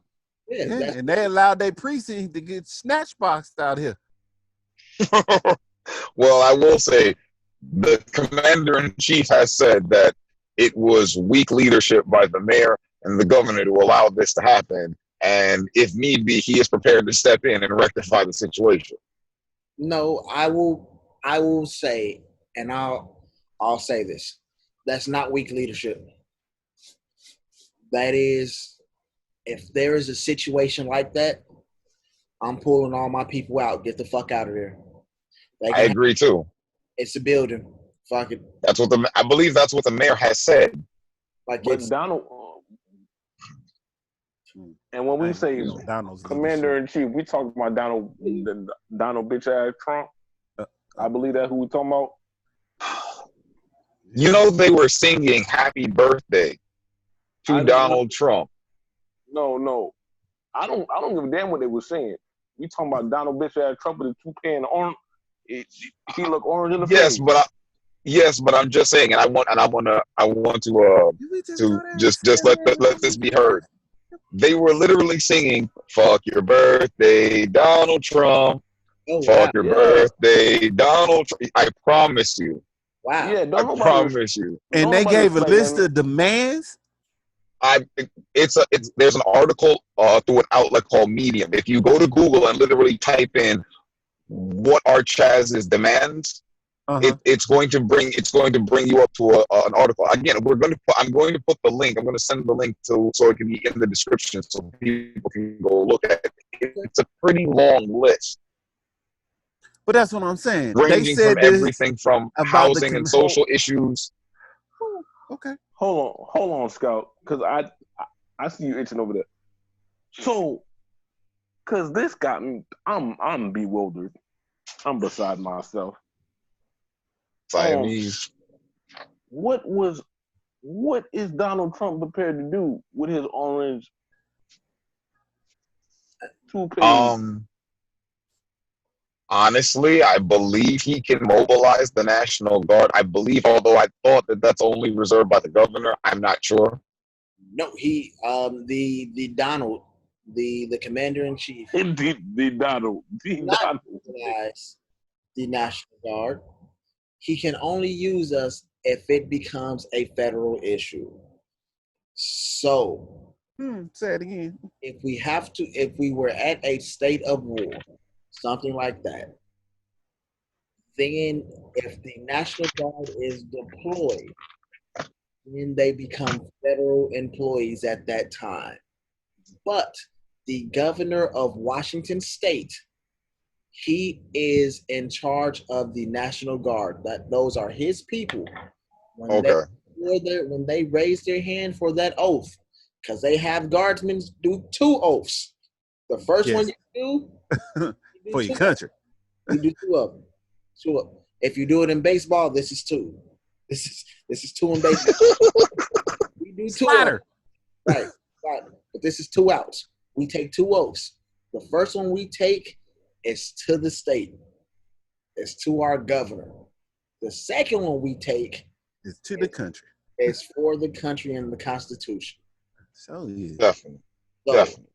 Yeah, and they allowed their precinct to get snatch boxed out here. Well, I will say the commander-in-chief has said that it was weak leadership by the mayor and the governor to allow this to happen. And if need be, he is prepared to step in and rectify the situation. No, I will say, and I'll say this. That's not weak leadership. That is, if there is a situation like that, I'm pulling all my people out. Get the fuck out of there. I agree too. It's a building. Fuck it. I believe that's what the mayor has said. Like, but Donald, and when we say commander-in-chief, we talking about Donald bitch ass Trump. I believe that's who we talking about. You know, they were singing "Happy Birthday" to Donald Trump. No, I don't give a damn what they were saying. We talking about Donald bitch ass Trump with the toupee and the orange. He look orange in the face. Yes, but I'm just saying, and I want to just let this be heard. They were literally singing "Fuck your birthday, Donald Trump." Fuck your birthday, Donald Trump. I promise you. Wow. Yeah, I promise you. And they gave a list of demands. There's an article through an outlet called Medium. If you go to Google and literally type in what are Chaz's demands, it's going to bring you up to an article. Again, I'm going to put the link. I'm going to send the link so it can be in the description so people can go look at it. It's a pretty long list. But that's what I'm saying. Ranging they said from everything from housing and social issues. Okay. Hold on, Scout, because I see you itching over there. So, because this got me, I'm bewildered. I'm beside myself. Siamese. What is Donald Trump prepared to do with his orange toupee? Honestly, I believe he can mobilize the National Guard. I believe, although I thought that's only reserved by the governor. I'm not sure. No, he the Donald, the commander-in-chief. The Donald. The National Guard. He can only use us if it becomes a federal issue. So, say it again. If we were at a state of war, something like that, then if the National Guard is deployed, then they become federal employees at that time. But the governor of Washington State, he is in charge of the National Guard. Those are his people. When they raise their hand for that oath, because they have guardsmen do 2 oaths. The first one you do for your country. You do 2 of them. 2 of them. If you do it in baseball, this is 2. This is 2 in baseball. We do 2 of them. Right. But this is 2 outs. We take 2 oaths. The first one we take is to the state. It's to our governor. The second one we take It's to the country. It's for the country and the Constitution. So yeah. Definitely. So, Definitely.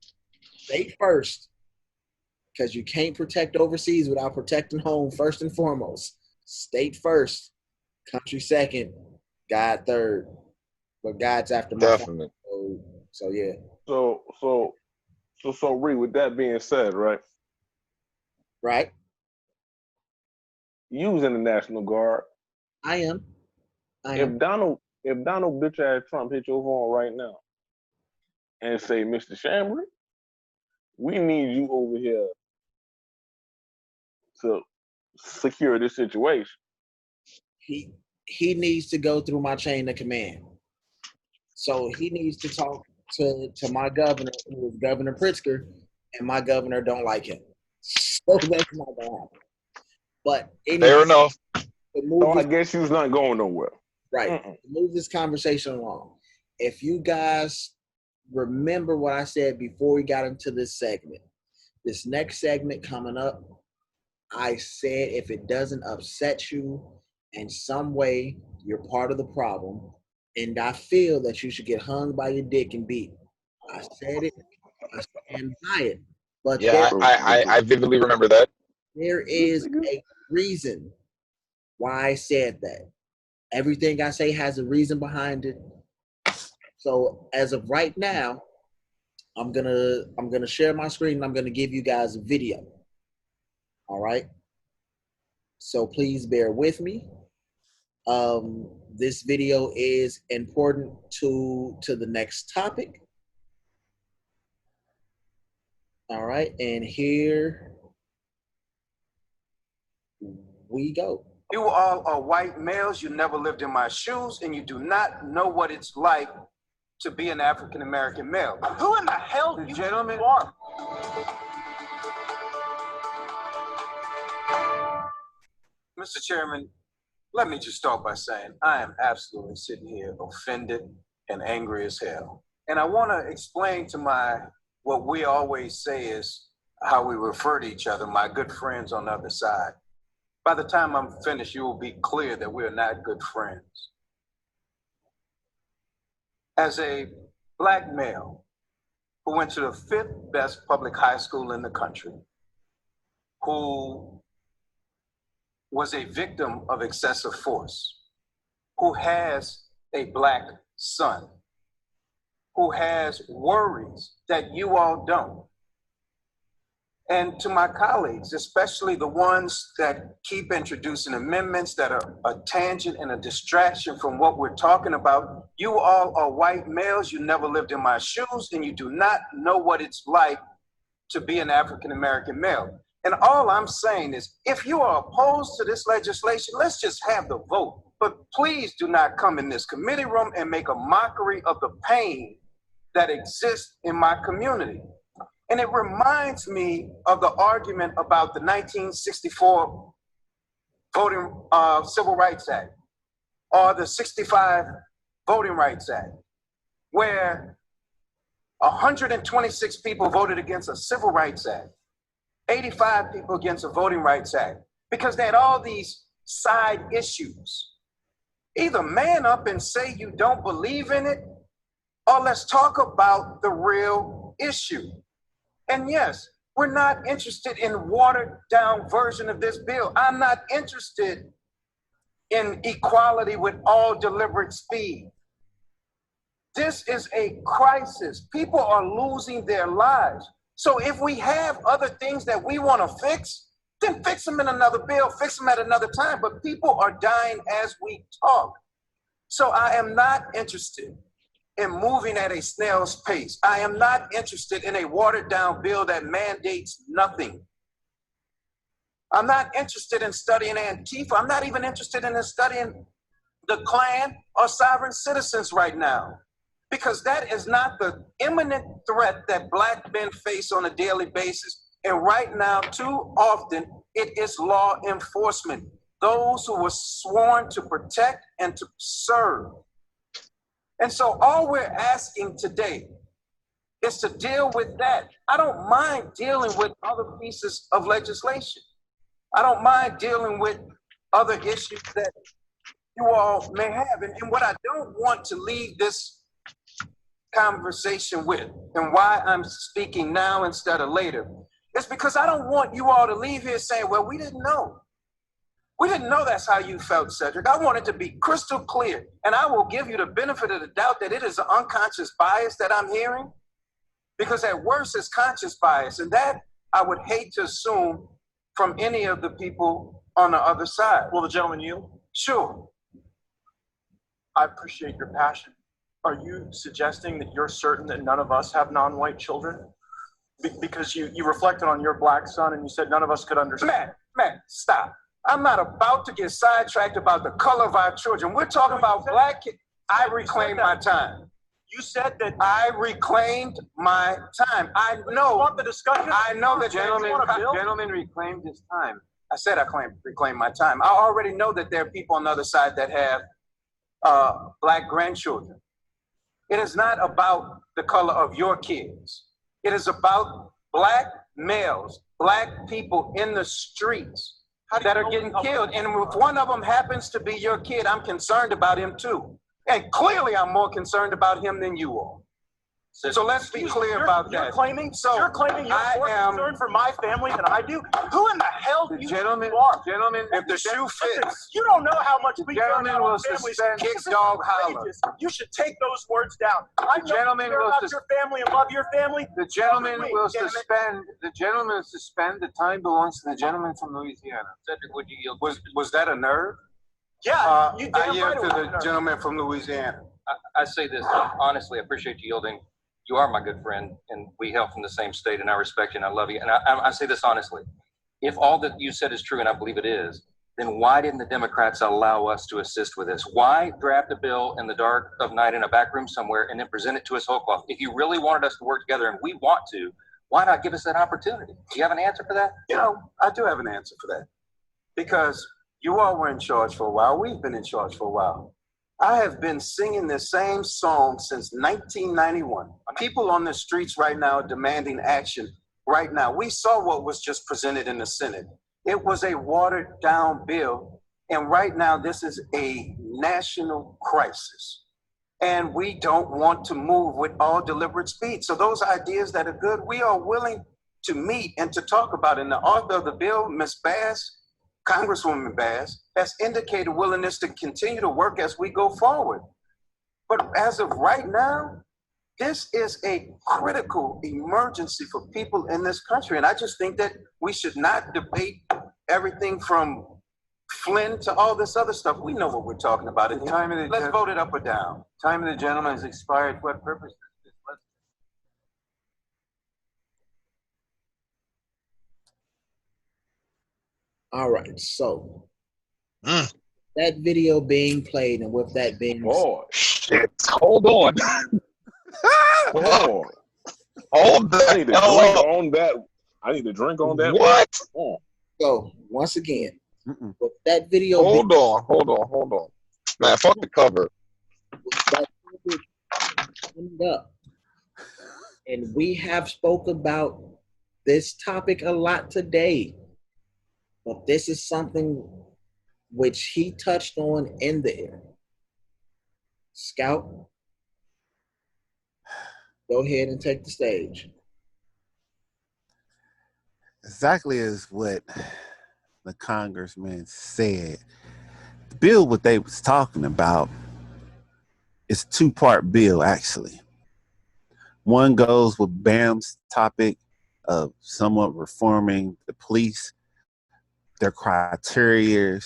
state first, because you can't protect overseas without protecting home first and foremost. State first, country second, God third. But God's after my Definitely. family. So yeah. So Ree, with that being said, right? Right? You was in the National Guard. I am. If Donald bitch ass Trump hit your phone right now and say, Mr. Shambry, we need you over here to secure this situation. He needs to go through my chain of command. So he needs to talk to my governor, who is Governor Pritzker, and my governor don't like him. So that's not gonna happen. But anyway, Fair enough. So I guess you's not going nowhere. Right. Move this conversation along. If you guys remember what I said before we got into this segment, this next segment coming up, I said if it doesn't upset you in some way, you're part of the problem. And I feel that you should get hung by your dick and beat. I said it. I stand by it. But Yeah, I vividly remember that. there is a reason why I said that. Everything I say has a reason behind it. So as of right now, I'm gonna share my screen and I'm gonna give you guys a video. All right. So please bear with me. This video is important to the next topic. All right, and here we go. You all are white males. You never lived in my shoes, and you do not know what it's like to be an African American male. Who in the hell do you gentlemen are? Mr. Chairman, let me just start by saying I am absolutely sitting here offended and angry as hell. And I want to explain to what we always say is how we refer to each other, my good friends on the other side. By the time I'm finished, you will be clear that we are not good friends. As a black male who went to the 5th best public high school in the country, who was a victim of excessive force, who has a black son, who has worries that you all don't. And to my colleagues, especially the ones that keep introducing amendments that are a tangent and a distraction from what we're talking about, you all are white males, you never lived in my shoes, and you do not know what it's like to be an African American male. And all I'm saying is, if you are opposed to this legislation, let's just have the vote. But please do not come in this committee room and make a mockery of the pain that exists in my community. And it reminds me of the argument about the 1964 Civil Rights Act, or the 65 Voting Rights Act, where 126 people voted against a Civil Rights Act, 85 people against a Voting Rights Act, because they had all these side issues. Either man up and say you don't believe in it, or let's talk about the real issue. And yes, we're not interested in watered down version of this bill. I'm not interested in equality with all deliberate speed. This is a crisis. People are losing their lives. So if we have other things that we want to fix, then fix them in another bill, fix them at another time. But people are dying as we talk. So I am not interested in moving at a snail's pace. I am not interested in a watered down bill that mandates nothing. I'm not interested in studying Antifa. I'm not even interested in studying the Klan or sovereign citizens right now, because that is not the imminent threat that black men face on a daily basis. And right now, too often, it is law enforcement, those who were sworn to protect and to serve. And so all we're asking today is to deal with that. I don't mind dealing with other pieces of legislation. I don't mind dealing with other issues that you all may have. And what I don't want to leave this conversation with, and why I'm speaking now instead of later, is because I don't want you all to leave here saying, well, we didn't know. We didn't know that's how you felt, Cedric. I want it to be crystal clear. And I will give you the benefit of the doubt that it is an unconscious bias that I'm hearing, because at worst it's conscious bias. And that I would hate to assume from any of the people on the other side. Will the gentleman yield? Sure. I appreciate your passion. Are you suggesting that you're certain that none of us have non-white children? Because you reflected on your black son and you said none of us could understand. Matt, stop. I'm not about to get sidetracked about the color of our children. We're talking about black kids. I reclaimed my time. You said that I reclaimed my time. I know. You want the discussion? I know that Gentleman reclaimed his time. I said I reclaimed my time. I already know that there are people on the other side that have black grandchildren. It is not about the color of your kids. It is about black males, black people in the streets that are getting killed. And if one of them happens to be your kid, I'm concerned about him too. And clearly I'm more concerned about him than you are. So let's be clear about that. You're claiming you're more concerned for my family than I do? Who in the hell do you think you are? Gentlemen, if the shoe fits. You don't know how much we care gentleman about will our families. suspend kick dog holler. You should take those words down. I know gentleman you care will about your family and love your family. the gentleman will suspend the time belongs to the gentleman from Louisiana. Cedric, would you yield? Was that a nerve? Yeah, you I damn yield right to it the was. gentleman from Louisiana. I say this honestly. I appreciate you yielding. You are my good friend, and we hail from the same state, and I respect you, and I love you. And I say this honestly. If all that you said is true, and I believe it is, then why didn't the Democrats allow us to assist with this? Why draft a bill in the dark of night in a back room somewhere and then present it to us whole cloth? If you really wanted us to work together, and we want to, why not give us that opportunity? Do you have an answer for that? You know, I do have an answer for that. Because you all were in charge for a while. We've been in charge for a while. I have been singing the same song since 1991. People on the streets right now are demanding action right now. We saw what was just presented in the Senate. It was a watered down bill. And right now, this is a national crisis. And we don't want to move with all deliberate speed. So those ideas that are good, we are willing to meet and to talk about. And the author of the bill, Ms. Bass, Congresswoman Bass, has indicated willingness to continue to work as we go forward. But as of right now, this is a critical emergency for people in this country. And I just think that we should not debate everything from Flynn to all this other stuff. We know what we're talking about. Let's vote it up or down. Time of the gentleman has expired. For what purpose? All right, so that video being played, and with that being Shit, hold on. Oh, Hold I need to that. drink on that. I need to drink on that. What? Oh. so once again, with that video Hold on. Man, fuck the cover. up, and we have spoke about this topic a lot today, but this is something which he touched on in there. Scout, go ahead and take the stage. Exactly as what the congressman said. The bill, what they was talking about, is a two-part bill, actually. One goes with Bam's topic of somewhat reforming the police, their criteria,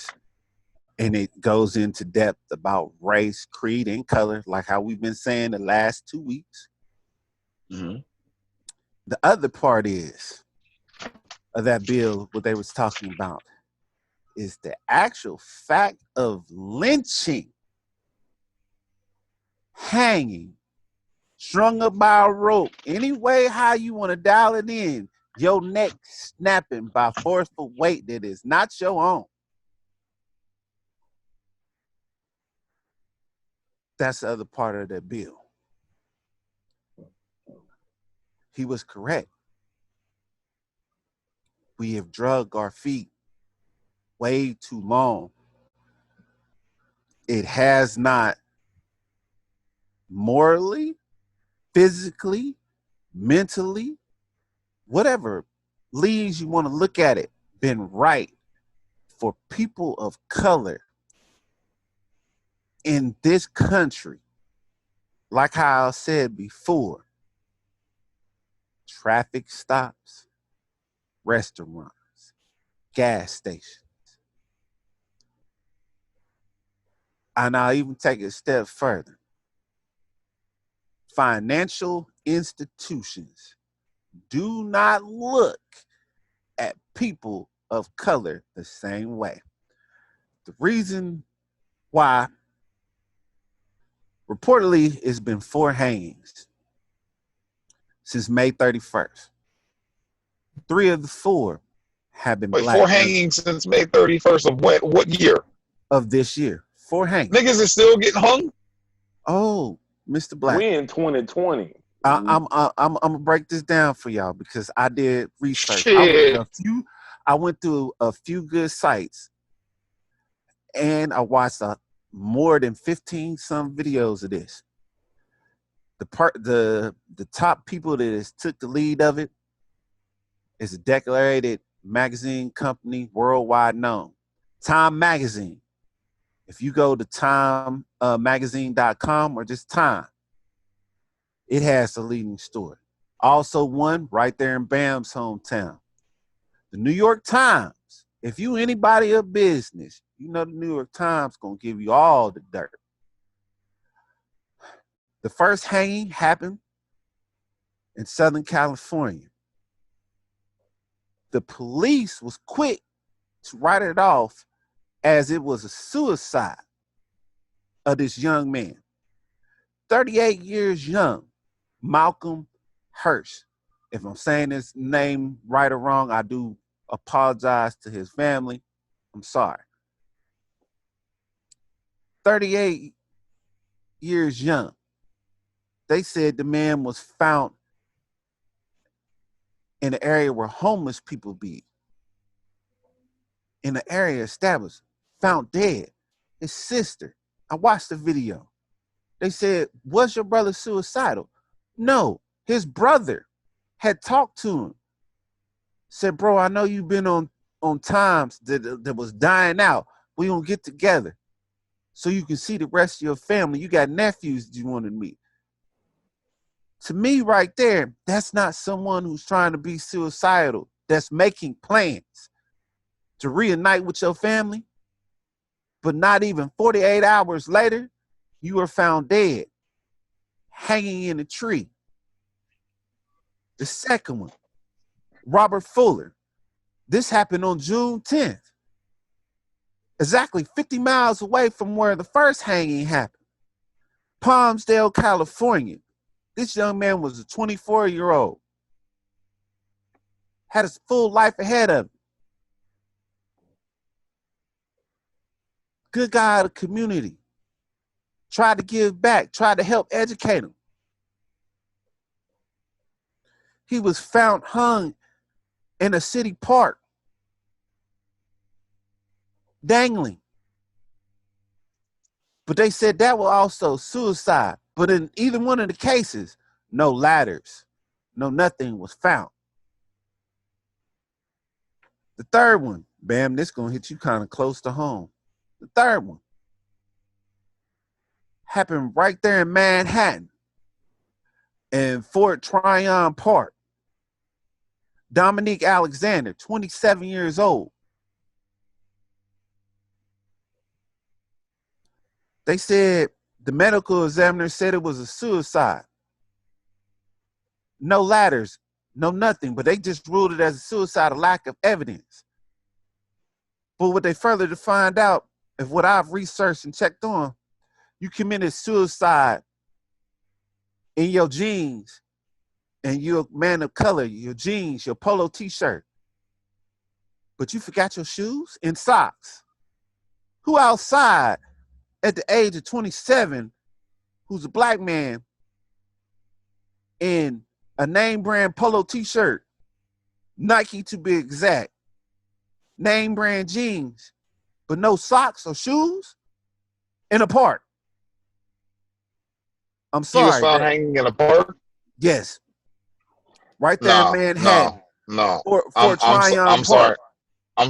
and it goes into depth about race, creed, and color, like how we've been saying the last 2 weeks. Mm-hmm. The other part is of that bill, what they was talking about, is the actual fact of lynching, hanging, strung up by a rope, any way how you want to dial it in, your neck snapping by forceful weight that is not your own. That's the other part of that bill. He was correct. We have drug our feet way too long It has not morally, physically, mentally, whatever leads you want to look at it, been right for people of color in this country. Like how I said before, traffic stops, restaurants, gas stations. And I'll even take it a step further. Financial institutions do not look at people of color the same way. The reason why, reportedly, it's been 4 hangings since May 31st. 3 of the 4 have been Wait, black 4 women hangings since May 31st of what year? of this year. 4 hangings. Niggas is still getting hung? Oh, Mr. Black. We in 2020. I'm gonna break this down for y'all because I did research. Shit. I went through a few good sites, and I watched more than 15 some videos of this. The top people that has took the lead of it is a decorated magazine company worldwide known, Time Magazine. If you go to timemagazine.com or just Time, it has the leading story. Also one right there in Bam's hometown. The New York Times. If you anybody of business, you know the New York Times gonna give you all the dirt. The first hanging happened in Southern California. The police was quick to write it off as it was a suicide of this young man. 38 years young, Malcolm Hirsch. If I'm saying his name right or wrong, I do apologize to his family. I'm sorry. 38 years young. They said the man was found in an area where homeless people be. In an area established, found dead. His sister, I watched the video. They said, was your brother suicidal? No, his brother had talked to him. Said, bro, I know you've been on times that was dying out. We gonna get together so you can see the rest of your family. You got nephews that you want to meet. To me, right there, that's not someone who's trying to be suicidal. That's making plans to reunite with your family. But not even 48 hours later, you are found dead, hanging in a tree. The second one, Robert Fuller. This happened on June 10th, exactly 50 miles away from where the first hanging happened. Palmdale, California. This young man was a 24-year-old. Had his full life ahead of him. Good guy of the community. Tried to give back, tried to help educate him. He was found hung in a city park, dangling. But they said that was also suicide. But in either one of the cases, no ladders, no nothing was found. The third one, bam, this gonna hit you kind of close to home. The third one happened right there in Manhattan in Fort Tryon Park. Dominique Alexander, 27 years old. They said the medical examiner said it was a suicide. No ladders, no nothing, but they just ruled it as a suicide, a lack of evidence. But what they further to find out, if what I've researched and checked on, you committed suicide in your jeans and you're a man of color, your jeans, your polo t-shirt, but you forgot your shoes and socks. Who outside at the age of 27, who's a black man in a name brand polo t-shirt, Nike to be exact, name brand jeans, but no socks or shoes, in a park. I'm He was sorry. found hanging in a park. Yes, right there in No, Manhattan. no, no. For Tryon I'm Park.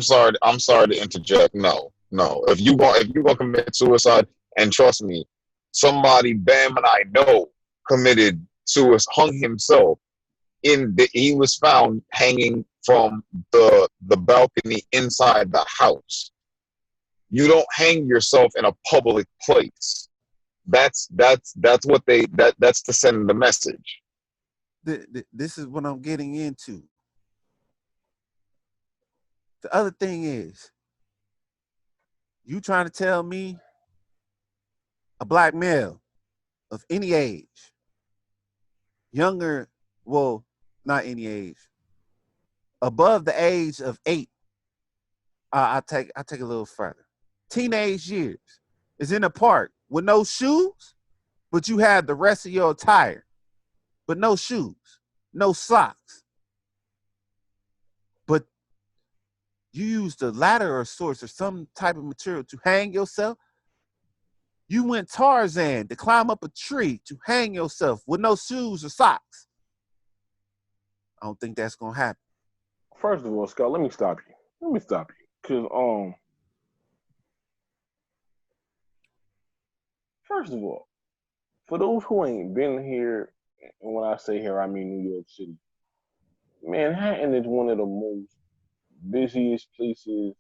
sorry. I'm sorry to interject. No, no. If you gonna commit suicide, and trust me, somebody Bam and I know committed suicide, hung himself. He was found hanging from the balcony inside the house. You don't hang yourself in a public place. That's that's to send the message. This is what I'm getting into. The other thing is, you trying to tell me a black male of any age, younger, well, not any age, above the age of 8, I take a little further. Teenage years is in a park with no shoes, but you have the rest of your attire, but no shoes, no socks. But you used a ladder or source or some type of material to hang yourself. You went Tarzan to climb up a tree to hang yourself with no shoes or socks. I don't think that's gonna happen. First of all, Scott, let me stop you. Cause first of all, for those who ain't been here, and when I say here, I mean New York City. Manhattan is one of the most busiest places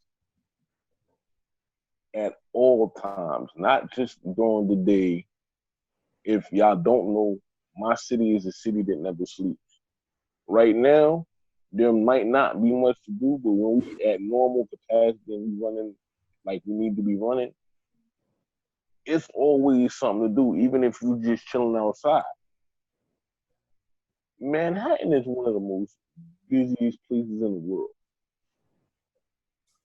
at all times, not just during the day. If y'all don't know, my city is a city that never sleeps. Right now, there might not be much to do, but when we at normal capacity and we running like we need to be running, it's always something to do, even if you just chilling outside. Manhattan is one of the most busiest places in the world.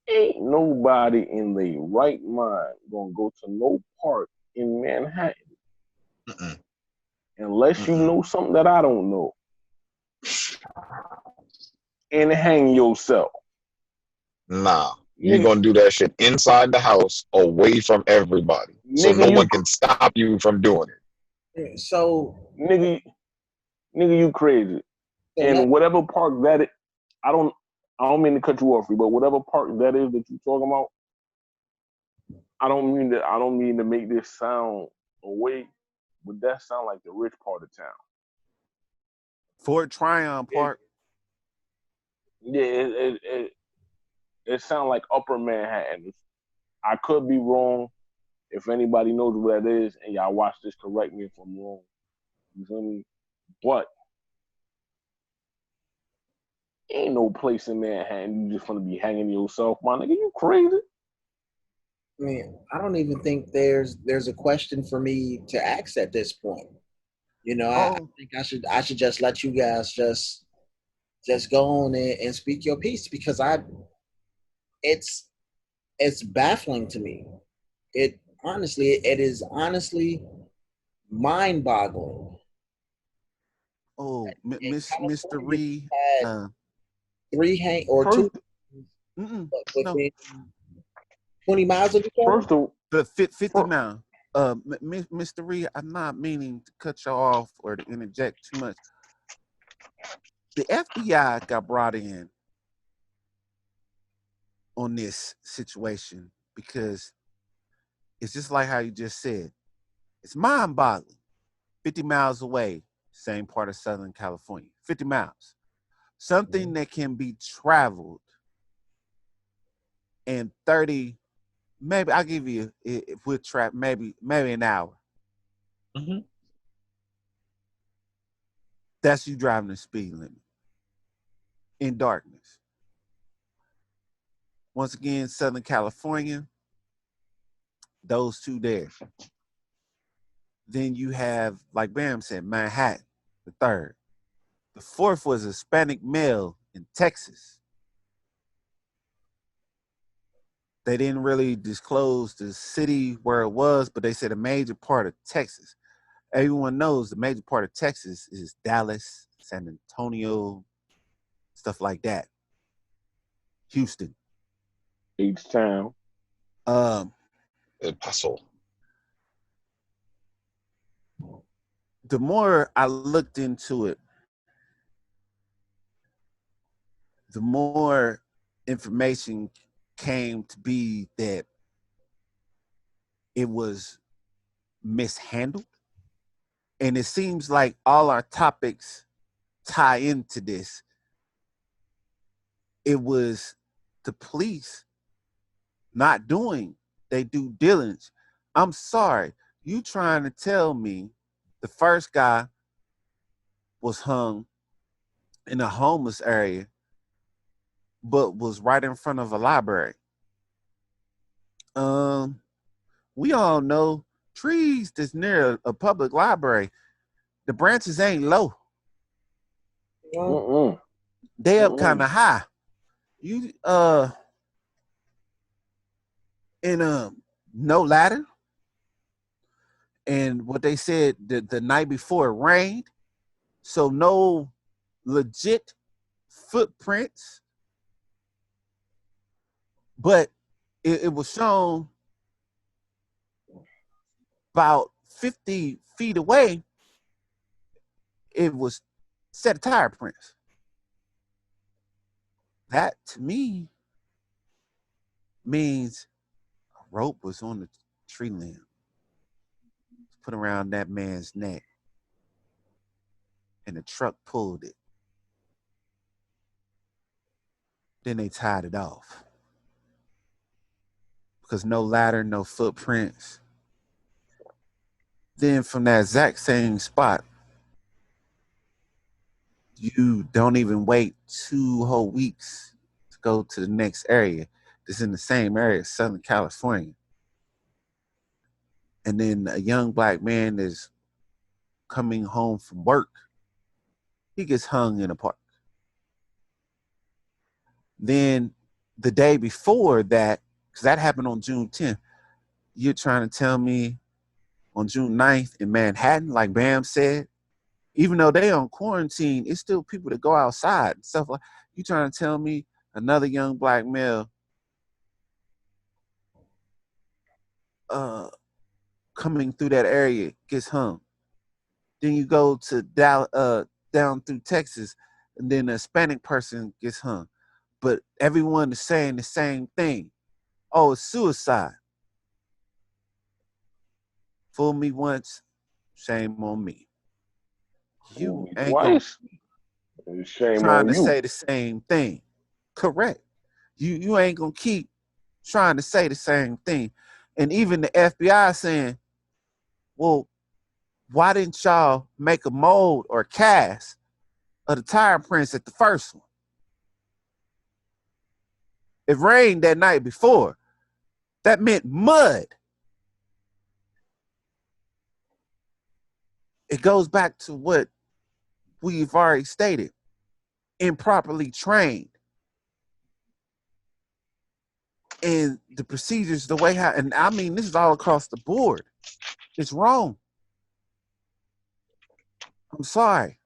Ain't nobody in their right mind gonna go to no park in Manhattan Mm-mm. unless you Mm-mm. know something that I don't know and hang yourself. Nah, you're Nigga, gonna do that shit inside the house, away from everybody, so nigga, no you, one can stop you from doing it. So, nigga, nigga, you crazy. so let, And whatever park that is, I don't, I don't mean to cut you off, but whatever park that is that you're talking about, I don't mean to make this sound away, but that sound like the rich part of town. Fort Tryon It, Park. yeah, it sounds like Upper Manhattan. I could be wrong. If anybody knows where that is, and y'all watch this, correct me if I'm wrong. You feel me? But ain't no place in Manhattan you just want to be hanging yourself, my nigga. You crazy? I mean, I don't even think there's a question for me to ask at this point. I Oh, think I should just let you guys just go on and speak your piece because it's it's baffling to me. It is honestly mind boggling. In Mr. California, we Reed. had Uh, three hang or two First, no, within 20 miles of each other. first of, 50 for, now. Mr. Reed, I'm not meaning to cut you off or to interject too much. The FBI got brought in on this situation because it's just like how you just said. It's mind-boggling. 50 miles away, same part of Southern California. 50 miles. Something that can be traveled in 30, maybe I'll give you, if we're trapped, maybe an hour. Mm-hmm. That's you driving the speed limit in darkness. Once again, Southern California, those two there. Then you have, like Bam said, Manhattan, the third. The fourth was a Hispanic male in Texas. They didn't really disclose the city where it was, but they said a major part of Texas. Everyone knows the major part of Texas is Dallas, San Antonio, stuff like that. Houston. H Town. Um, El Paso. the more I looked into it, the more information came to be that it was mishandled. And it seems like all our topics tie into this. It was the police not doing their due diligence. I'm sorry, you trying to tell me the first guy was hung in a homeless area, but was right in front of a library? We all know trees that's near a public library, the branches ain't low. They up kind of high. You in no ladder. And what they said the night before it rained, so no legit footprints. But it was shown about 50 feet away, it was set of tire prints. That to me means a rope was on the tree limb, put around that man's neck, and the truck pulled it. Then they tied it off. Because no ladder, no footprints. Then from that exact same spot, you don't even wait 2 whole weeks to go to the next area. It's in the same area, Southern California. And then a young black man is coming home from work. He gets hung in a park. Then the day before that, because that happened on June 10th, you're trying to tell me on June 9th in Manhattan, like Bam said, even though they on quarantine, it's still people that go outside and stuff like. You trying to tell me another young black male coming through that area gets hung? Then you go to down through Texas, and then a Hispanic person gets hung. But everyone is saying the same thing. Oh, it's suicide. Fool me once, shame on me. You ain't gonna shame trying on to you. say the same thing. Correct. You ain't gonna keep trying to say the same thing. And even the FBI saying, well, why didn't y'all make a mold or cast of the tire prints at the first one? It rained that night before. That meant mud. It goes back to what we've already stated. Improperly trained. And the procedures, the way how, and I mean, this is all across the board. It's wrong. I'm sorry.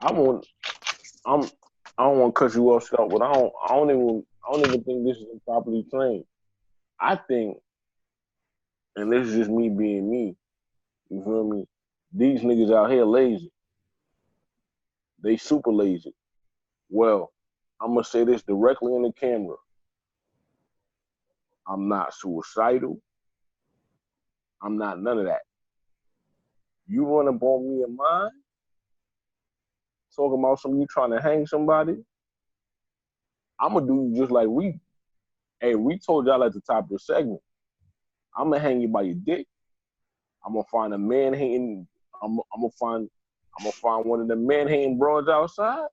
I don't want to cut you off, but I don't even think this is improperly trained. I think, and this is just me being me, you feel me? These niggas out here lazy. They super lazy. Well, I'm gonna say this directly in the camera. I'm not suicidal. I'm not none of that. You run up on me and mine, talking about you trying to hang somebody, I'm gonna do you just like we. Hey, we told y'all at the top of the segment. I'm gonna hang you by your dick. I'm gonna find a man hating. I'm gonna find one of the man hating broads outside.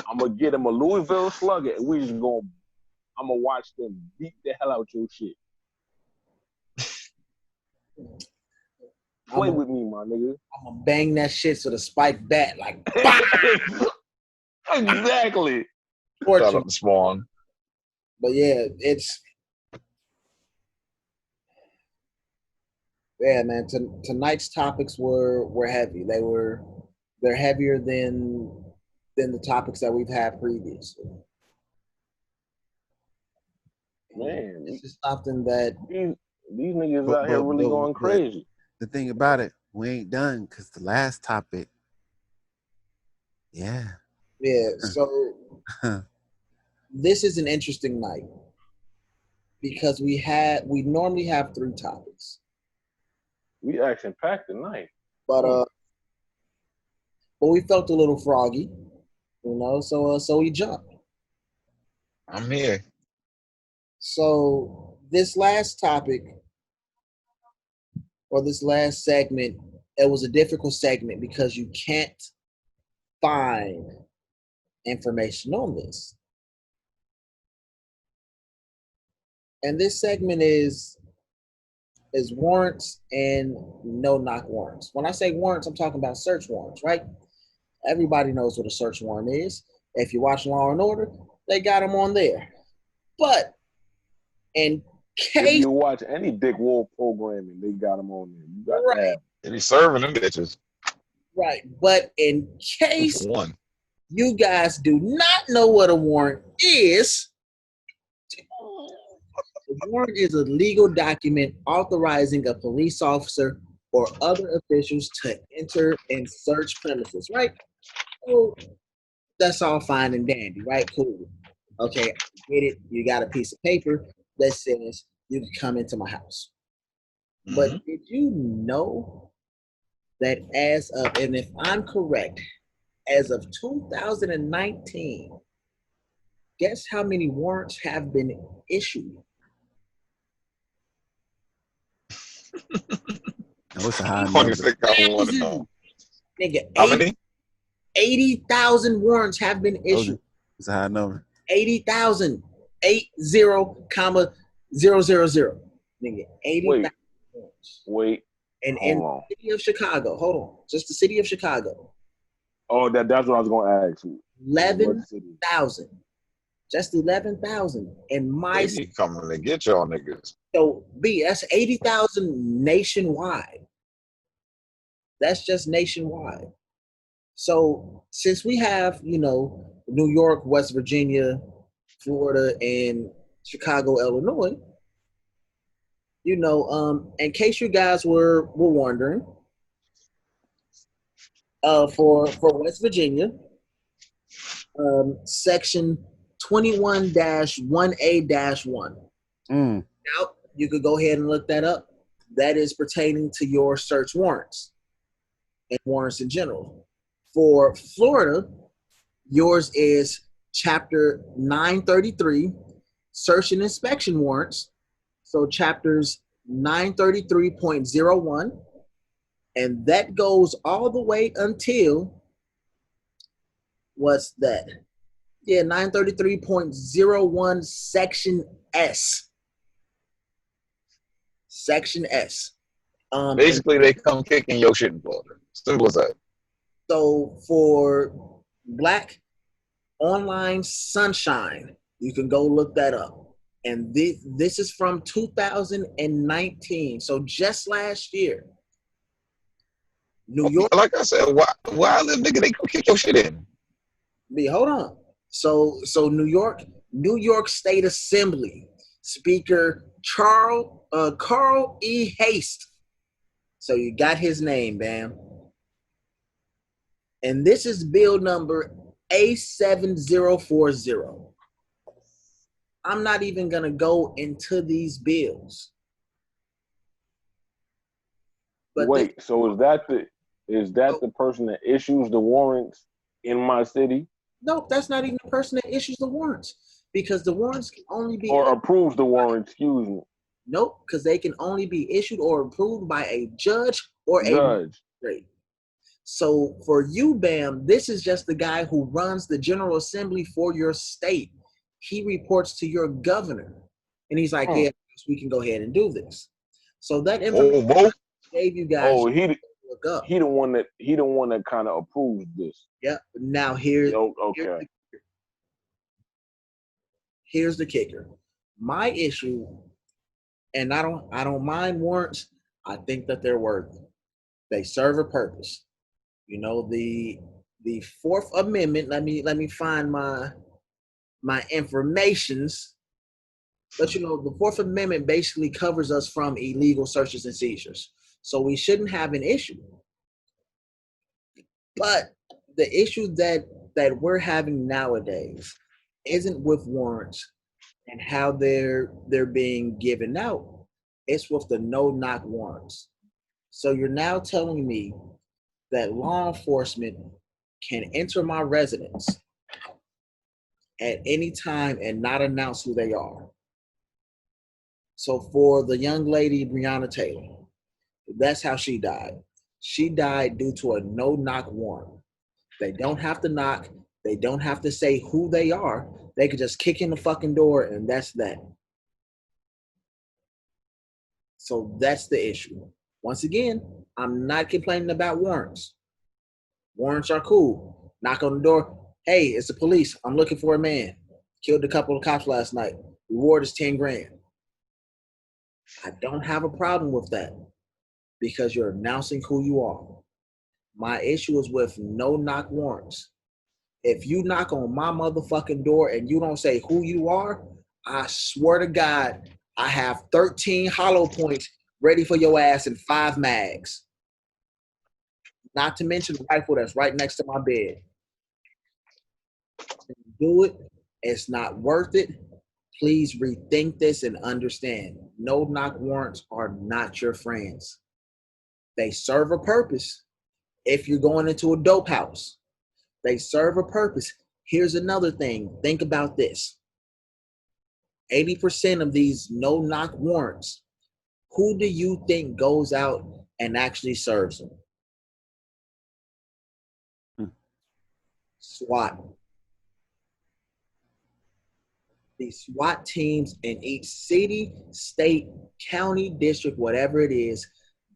I'm gonna get him a Louisville Slugger, and we just gonna. I'm gonna watch them beat the hell out your shit. Play with me, my nigga. I'm gonna bang that shit so the spike bat like. Exactly. Shout out to Spawn. But yeah, man. Tonight's topics were heavy. They're heavier than the topics that we've had previously. Man, this is something that these niggas out here really going crazy. The thing about it, we ain't done because the last topic. Yeah. Yeah. So this is an interesting night because we normally have 3 topics, We action packed tonight. but we felt a little froggy, so we jumped. I'm here. So this last topic or this last segment, it was a difficult segment because you can't find information on this. And this segment is warrants and no-knock warrants. When I say warrants, I'm talking about search warrants, right? Everybody knows what a search warrant is. If you watch Law and Order, they got them on there. But in case if you watch any Dick Wolf programming, they got them on there. You got right, They be serving them bitches. right. But in case One. you guys do not know what a warrant is, a warrant is a legal document authorizing a police officer or other officials to enter and search premises, right? So that's all fine and dandy, right? Cool. Okay, I get it. You got a piece of paper that says you can come into my house. Mm-hmm. But did you know that as of, and if I'm correct, as of 2019, guess how many warrants have been issued? No, it's a high What do you number. think I want to know? Nigga, How many? 80,000 warrants have been issued. It's a high number. 80,000. 80,000. Nigga, 80,000 warrants. Wait. And in the city of Chicago, hold on, just the city of Chicago. Oh, that's what I was going to ask you. 11,000. Just 11,000 in my They be coming to get y'all niggas. So B, that's 80,000 nationwide. That's just nationwide. So since we have, New York, West Virginia, Florida, and Chicago, Illinois, in case you guys were wondering, for West Virginia, section 21-1A-1. Now, you could go ahead and look that up. That is pertaining to your search warrants and warrants in general. For Florida, yours is Chapter 933, Search and Inspection Warrants. So chapters 933.01, and that goes all the way until, what's that? Yeah, 933.01 Section S. Section S. Basically, they come kicking your shit in Florida. Simple as that. So for Black Online Sunshine, you can go look that up. And this is from 2019. So just last year. New York. Like I said, why live nigga, they come kick your shit in? Hold on. So New York State Assembly Speaker Carl E. Haste. So you got his name, Bam. And this is bill number A7040. I'm not even gonna go into these bills. But wait, so is that the person that issues the warrants in my city? No, that's not even the person that issues the warrants, because the warrants can only be approves the warrant. Excuse me. Nope, because they can only be issued or approved by a judge or a magistrate. So for you, Bam, this is just the guy who runs the General Assembly for your state. He reports to your governor, and he's like, "Yeah, we can go ahead and do this." So that information I gave you guys. Oh, he the one that kind of approves this. Yeah. Now here's okay. Here's the kicker. My issue, and I don't mind warrants. I think that they're worthy. They serve a purpose. The Fourth Amendment. Let me find my informations. But the Fourth Amendment basically covers us from illegal searches and seizures. So we shouldn't have an issue. But the issue that we're having nowadays isn't with warrants and how they're being given out. It's with the no-knock warrants. So you're now telling me that law enforcement can enter my residence at any time and not announce who they are. So for the young lady, Breonna Taylor, that's how she died. She died due to a no-knock warrant. They don't have to knock. They don't have to say who they are. They could just kick in the fucking door and that's that. So that's the issue. Once again, I'm not complaining about warrants. Warrants are cool. Knock on the door. Hey, it's the police. I'm looking for a man. Killed a couple of cops last night. Reward is 10 grand. I don't have a problem with that because you're announcing who you are. My issue is with no-knock warrants. If you knock on my motherfucking door and you don't say who you are, I swear to God, I have 13 hollow points ready for your ass and 5 mags. Not to mention the rifle that's right next to my bed. Do it. It's not worth it. Please rethink this and understand. No-knock warrants are not your friends. They serve a purpose if you're going into a dope house. They serve a purpose. Here's another thing. Think about this. 80% of these no-knock warrants, who do you think goes out and actually serves them? SWAT. These SWAT teams in each city, state, county, district, whatever it is,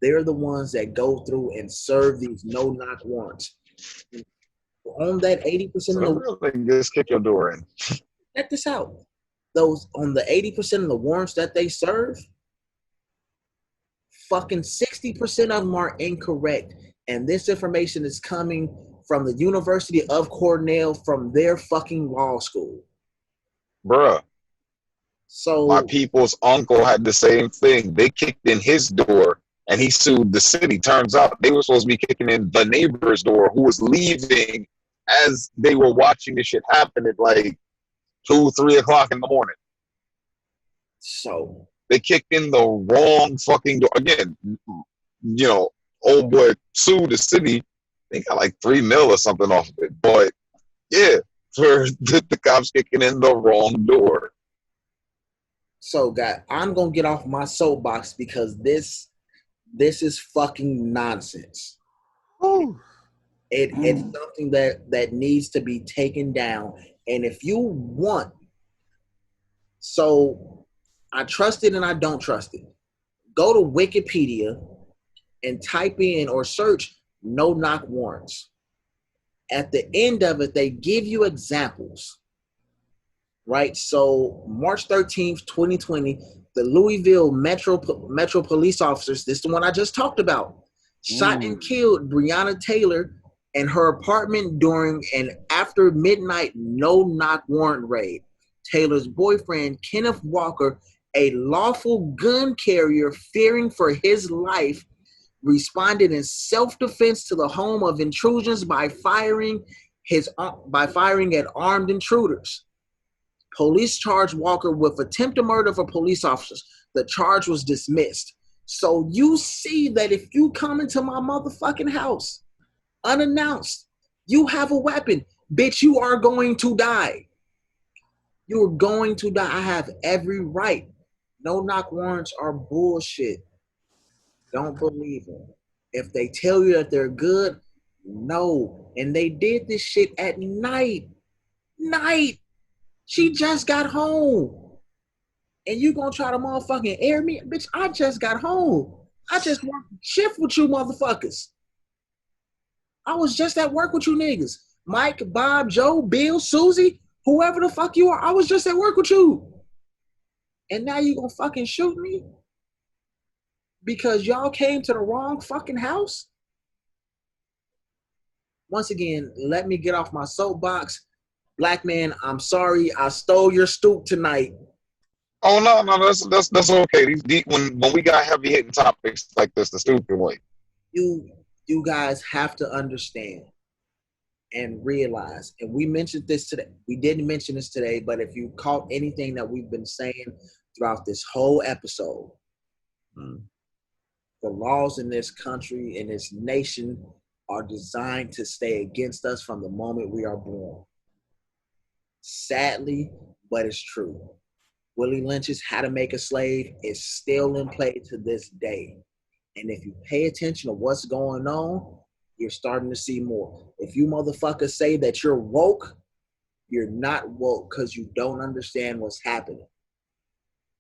they're the ones that go through and serve these no-knock warrants. On that 80% of the they just kick your door in. check this out. Those on the 80% of the warrants that they serve, fucking 60% of them are incorrect. And this information is coming from the University of Cornell from their fucking law school. Bruh. So my people's uncle had the same thing. They kicked in his door and he sued the city. Turns out they were supposed to be kicking in the neighbor's door who was leaving as they were watching this shit happen at like 2, 3 o'clock in the morning. So they kicked in the wrong fucking door. Again, you know, old boy sued the city. They got like $3 million or something off of it. But yeah, for the cops kicking in the wrong door. So, guys, I'm gonna get off my soapbox because this is fucking nonsense. It's something that needs to be taken down. And if you want, so I trust it and I don't trust it. Go to Wikipedia and type in or search no-knock warrants. At the end of it, they give you examples. Right, so March 13th, 2020, the Louisville Metro police officers, this is the one I just talked about, shot and killed Breonna Taylor in her apartment during an after midnight no-knock warrant raid. Taylor's boyfriend, Kenneth Walker, a lawful gun carrier fearing for his life, responded in self-defense to the home of intrusions by firing at armed intruders. Police charged Walker with attempted murder for police officers. The charge was dismissed. So you see that if you come into my motherfucking house unannounced, you have a weapon, bitch, you are going to die. You are going to die. I have every right. No-knock warrants are bullshit. Don't believe them. If they tell you that they're good, no. And they did this shit at night. She just got home. And you gonna try to motherfucking air me? Bitch, I just got home. I just worked shift with you motherfuckers. I was just at work with you niggas. Mike, Bob, Joe, Bill, Susie, whoever the fuck you are, I was just at work with you. And now you gonna fucking shoot me? Because y'all came to the wrong fucking house? Once again, let me get off my soapbox. Black man, I'm sorry I stole your stoop tonight. Oh no, that's okay. These deep when we got heavy hitting topics like this, the stupid way. You guys have to understand and realize, and we mentioned this today. We didn't mention this today, but if you caught anything that we've been saying throughout this whole episode, the laws in this country, in this nation, are designed to stay against us from the moment we are born. Sadly, but it's true. Willie Lynch's How to Make a Slave is still in play to this day. And if you pay attention to what's going on, you're starting to see more. If you motherfuckers say that you're woke, you're not woke because you don't understand what's happening.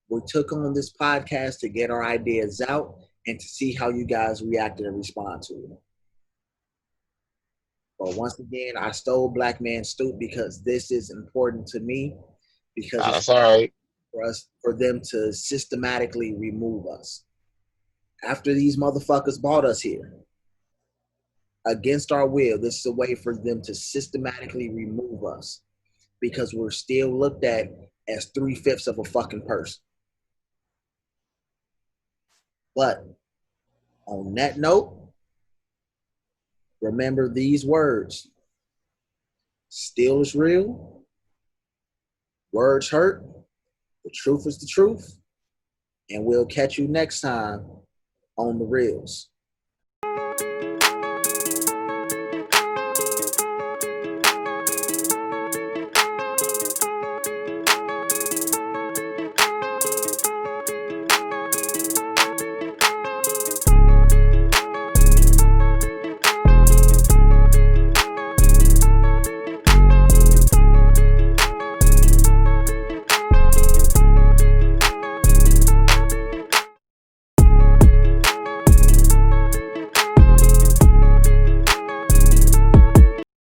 We took on this podcast to get our ideas out and to see how you guys react and respond to it. But once again, I stole Black Man Stoop because this is important to me, because That's all right. for them to systematically remove us. After these motherfuckers brought us here, against our will, this is a way for them to systematically remove us because we're still looked at as 3/5 of a fucking person. But on that note, remember these words. Still is real. Words hurt. The truth is the truth. And we'll catch you next time on The Reals.